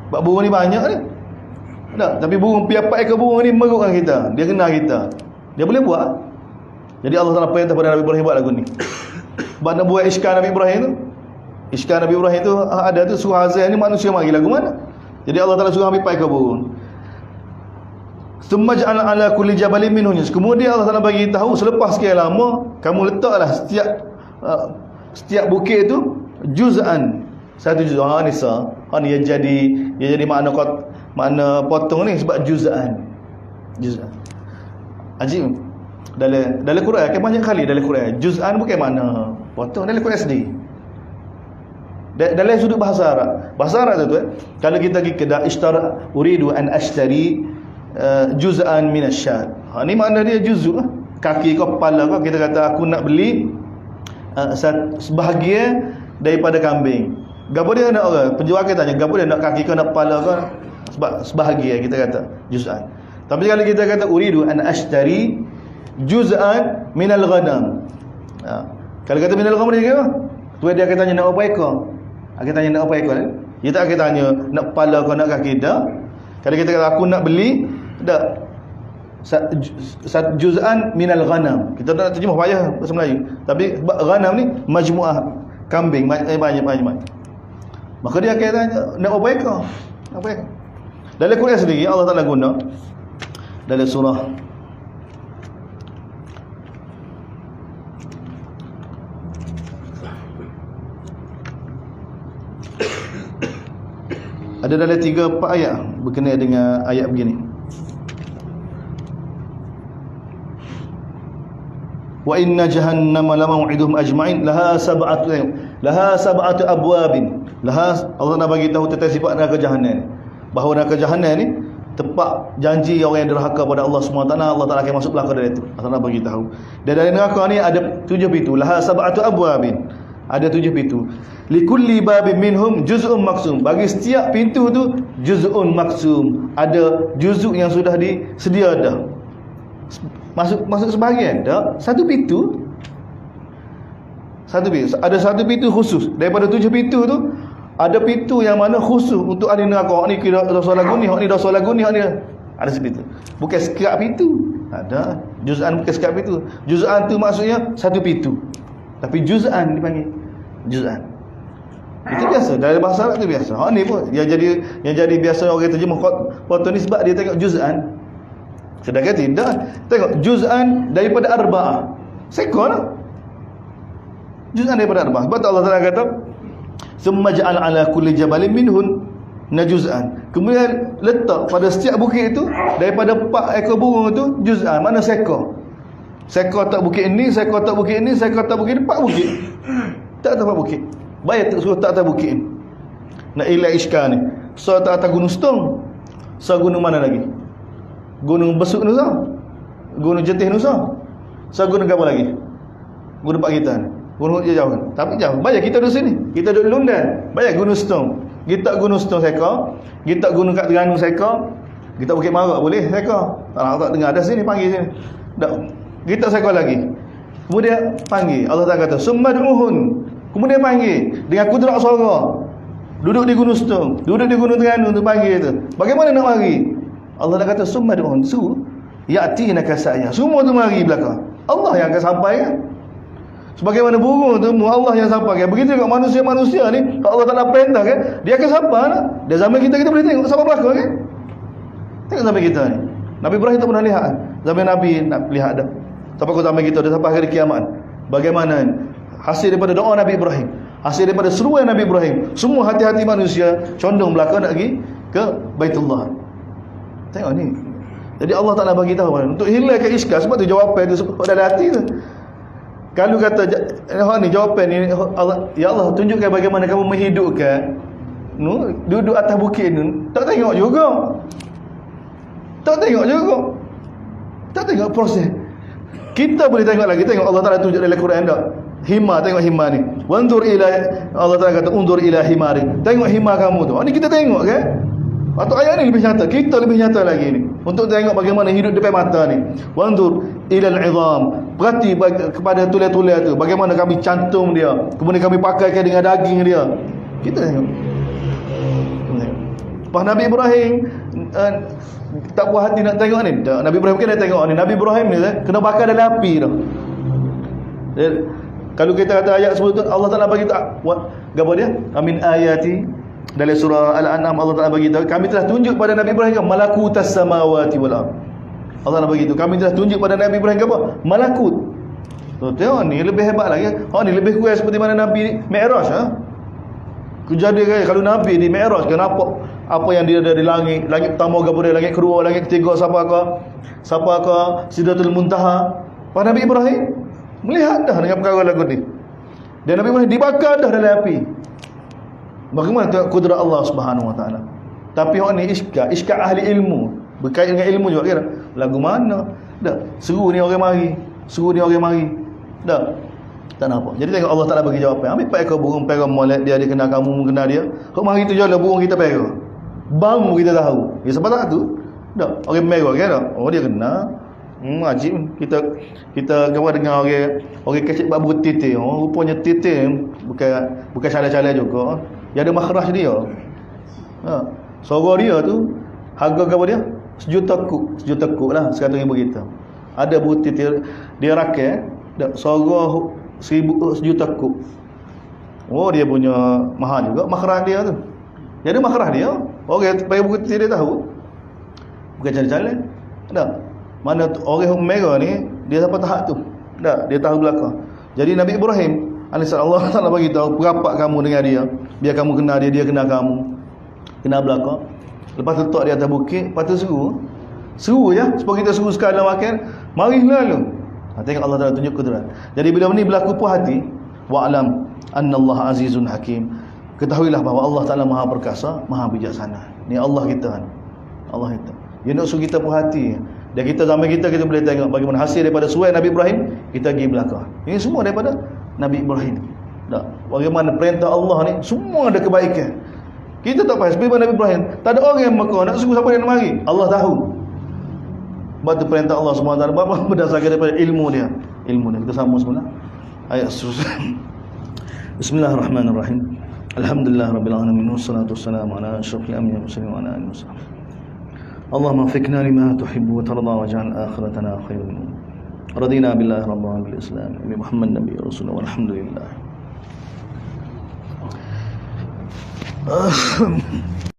[SPEAKER 1] Sebab burung ni banyak ni. Tak, tapi burung 4 ekor burung ni merukkan kita, dia kena kita. Dia boleh buat. Jadi Allah Taala perintah pada Nabi Ibrahim buat lagu ni. Sebab nak buat iskar Nabi Ibrahim tu. Iskar Nabi Ibrahim tu ada tu, suruh azan ni manusia mari lagu mana? Jadi Allah Taala suruh ambil 4 ekor burung. Thumma ja'ala ala kulli jabalin minhum. Kemudian Allah Taala bagi tahu selepas sekian lama, kamu letaklah setiap bukit tu juz'an. Satu juz'. Ha ni sa. Ha ni yang jadi makna potong ni sebab juz'an. Juz'an. Ajib. Dalam Quran kan banyak kali dalam Quran. Juz'an bukan makna potong, dalam Quran sendiri. Dalam sudut bahasa Arab. Bahasa Arab tu kalau kita pergi kedai ishtara uridu an ashtari juz'an min asy-syat. Ha ni makna dia juz'u lah. Kaki kau, kepala kau, kita kata aku nak beli sebahagian daripada kambing. Gapo dia nak orang? Penjual kita tanya, gapo dia nak kaki kau, nak kepala kau? Sebab sebahagian kita kata juz'an. Tapi kalau kita kata uridu an ashtari juz'an min al-ghanam. Kalau kata min al-ghanam dia kata, tu dia akan tanya nak apa ekor? Akan tanya nak apa ekor? Dia tak akan tanya nak kepala kau, nak kaki dah. Kalau kita kata aku nak beli, tak juz'an minal ghanam. Kita tak terjemah payah bahasa Melayu. Tapi ghanam ni majmuah kambing, banyak. Maka dia akan tanya nak apa ekor? Apa ekor? Dalam Quran sendiri Allah Taala guna dalam surah ada dalam 3-4 ayat berkenaan dengan ayat begini. Wa inna jahannama lamau'iduhum ajma'in laha sab'atu abwabin. Allah nak bagi tahu tentang sifat neraka Jahannam. Bahawa neraka Jahannam ni tempat janji orang yang derhaka pada Allah SWT. Allah Taala akan masuk belaka dari itu. Allah nak bagi tahu. Dan dari neraka ni ada 7 pintu. Laha sab'atu abwabin. Ada 7 pintu. Likulli babin minhum juz'un maksum. Bagi setiap pintu tu juz'un maksum. Ada juzuk yang sudah disedia dah. Masuk sebahagian dah. Satu pintu. Ada satu pintu khusus. Daripada 7 pintu tu ada pintu yang mana khusus untuk ahli neraka. Hak ni dosa lagu ni, hak ni dosa lagu ni, hak ni. Ada sepintu. Bukan sekat pintu. Ada. Juz'an bukan sekat pintu. Juz'an tu maksudnya satu pintu. Tapi juz'an dipanggil juz'an. Itu biasa dalam bahasa Arab tu biasa. Ha ni pun yang jadi biasa orang terjemah potong ni sebab dia tengok juz'an. Sedangkan tidak. Tengok juz'an daripada arba'ah. Sekor lah. Juz'an daripada arba'ah. Sebab Allah Taala kata summa ja'al ala kulli jabalin minhun. juz'an. Kemudian letak pada setiap bukit itu daripada 4 ekor burung itu juz'an, mana seekor. Seekor tak bukit ini, seekor tak bukit ini, seekor tak bukit ini, 4 bukit. Tak atas 4 bukit. Bayar tak suruh tak atas bukit ni. Nak ilai iskal ni. So tak atas gunung Setong. So gunung mana lagi? Gunung Besuk Nusa. Gunung Jetih Nusa. So gunung apa lagi? Gunung Pak kita ni. Gunung jauh kan? Tapi jauh. Bayar kita duduk sini. Kita duduk Lundan. Bayar gunung Setong. Kita gunung Setong seekor. Kita gunung kat Terengganu seekor. Kita Bukit Marak boleh seekor. Tak dengar ada sini panggil sini. Tak. Kita seekor lagi. Kemudian panggil. Allah Ta'ala kata summad'uhun. Kemudian panggil dengan kudrat suara. Duduk di gunung Setong, duduk di gunung Terengganu tu panggil tu. Bagaimana nak mari? Allah Ta'ala kata summad'uhun. Suruh ya'tinaka sa'ya. Semua tu mari belakang. Allah yang akan sampai kan. Sebagaimana burung tu Allah yang sampai kan. Begitu juga manusia-manusia ni, kalau Allah Ta'ala perintah kan, dia akan sampai lah. Dia zaman kita boleh tengok sampai belakang kan. Tengok zaman kita ni. Nabi Ibrahim tak pernah lihat. Zaman Nabi nak lihat dah. Sampai ke zaman kita dah sampai hari kiamat. Bagaimana hasil daripada doa Nabi Ibrahim, hasil daripada seruan Nabi Ibrahim, semua hati-hati manusia condong belakang nak pergi ke Baitullah. Tengok ni. Jadi Allah Ta'ala bagi tahu untuk hilangkan iskal. Sebab tu jawapan tu dalam hati tu. Kalau kata ni jawapan ni Allah, ya Allah tunjukkan bagaimana kamu menghidupkan duduk atas bukit ni. Tak tengok juga. Tak tengok juga. Tak tengok proses. Kita boleh tengok lagi. Tengok Allah Ta'ala tunjuk dalam Quran tak? Hima, tengok hima ni. Wanzur ila, Allah Ta'ala kata unzur ila himari. Tengok hima kamu tu. Ni kita tengok kan? Atau ayat ni lebih nyata. Kita lebih nyata lagi ni. Untuk tengok bagaimana hidup depan mata ni. Wanzur ila al-'idham. Perhati kepada tulang-tulang tu. Bagaimana kami cantum dia. Kemudian kami pakaikan dengan daging dia. Kita tengok. Lepas Nabi Ibrahim tak puas hati nak tengok ni. Nabi Ibrahim kena tengok ni. Nabi Ibrahim ni kena bakar dalam api dah. Kalau kita kata ayat sebelum tu Allah Ta'ala bagi tahu apa dia? Amin ayati dalam surah Al-An'am Allah Ta'ala bagi tahu kami telah tunjuk pada Nabi Ibrahim malakutas samawati wal ardh. Allah Ta'ala bagi tahu kami telah tunjuk pada Nabi Ibrahim apa? Malakut. Tu tengok ni lebih hebat lagi. Ni lebih kurang seperti mana Nabi Mi'raj kejadian kalau Nabi di Mi'raj kan apa yang dia ada di langit pertama ke pada langit kedua, langit ketiga siapa ke Sidratul Muntaha. Pak Nabi Ibrahim melihat dah dengan perkara lagu ni. Dan Nabi Ibrahim dibakar dah dalam api. Bagaimana tengok kudrat Allah Subhanahu Wa Taala. Tapi orang ni iskal ahli ilmu, berkait dengan ilmu juga kira. Lagu mana? Dah seru ni orang mari, seru ni orang mari. Dah tak nampak. Jadi tengok Allah Taala bagi jawapan. Ambil 4 ekor burung perang molek dia kena kamu kena dia. Kau mari tu jalan burung kita perang. Baru kita tahu. Ya sebab tak tu. Dah orang merah kan? Oh dia kena. Ajib kita gawa dengan orang kecil bab titik. Rupanya titik bukan salah-salah juga. Dia ada makhraj dia. Suara dia tu harga gawa dia? Sejuta kuk lah 100,000 kita. Ada titik dia rakyat suara 1,000 sejuta kuk. Oh dia punya mahal juga makhraj dia tu. Dia ada makhraj dia. Orang bagi buku titik dia tahu. Bukan jalan-jalan. Dah. Mana orang merah ni dia sampai tahap tu. Tak, dia tahu belakang. Jadi Nabi Ibrahim Allah Taala bagi tahu perapat kamu dengan dia, biar kamu kenal dia kenal kamu. Kenal belakang. Lepas tu letak dia atas bukit, lepas tu seru je. Supaya kita seru sekali dalam makan, mari lalu. Tengok Allah Taala tunjuk kudrat. Jadi bila ni berlaku puas hati, wa'lam annallaha azizun hakim. Ketahuilah bahawa Allah Taala Maha Perkasa, Maha Bijaksana. Ni Allah kita ni. Allah kita. Dia nak suruh kita puas hati. Dan kita zaman kita boleh tengok bagaimana hasil daripada suai Nabi Ibrahim, kita pergi belakang. Ini semua daripada Nabi Ibrahim. Tak. Bagaimana perintah Allah ni semua ada kebaikan. Kita tak faham seperti Nabi Ibrahim. Tak ada orang yang Mekah nak suruh siapa yang nak mari. Allah tahu. Sebab tu perintah Allah SWT berdasarkan daripada ilmu dia. Kita sambung semula. Ayat seterusnya. Bismillahirrahmanirrahim. Alhamdulillah rabbil alamin wassalatu wassalamu ala asyrafil anbiya'i wal mursalin wa ala alihi wasallam. Allahumma fikna lima tuhibbu wa tarda waj'al akhiratana khairan. Radina billahi rabban bil islam bi Muhammad nabiy rasulullah walhamdulillah.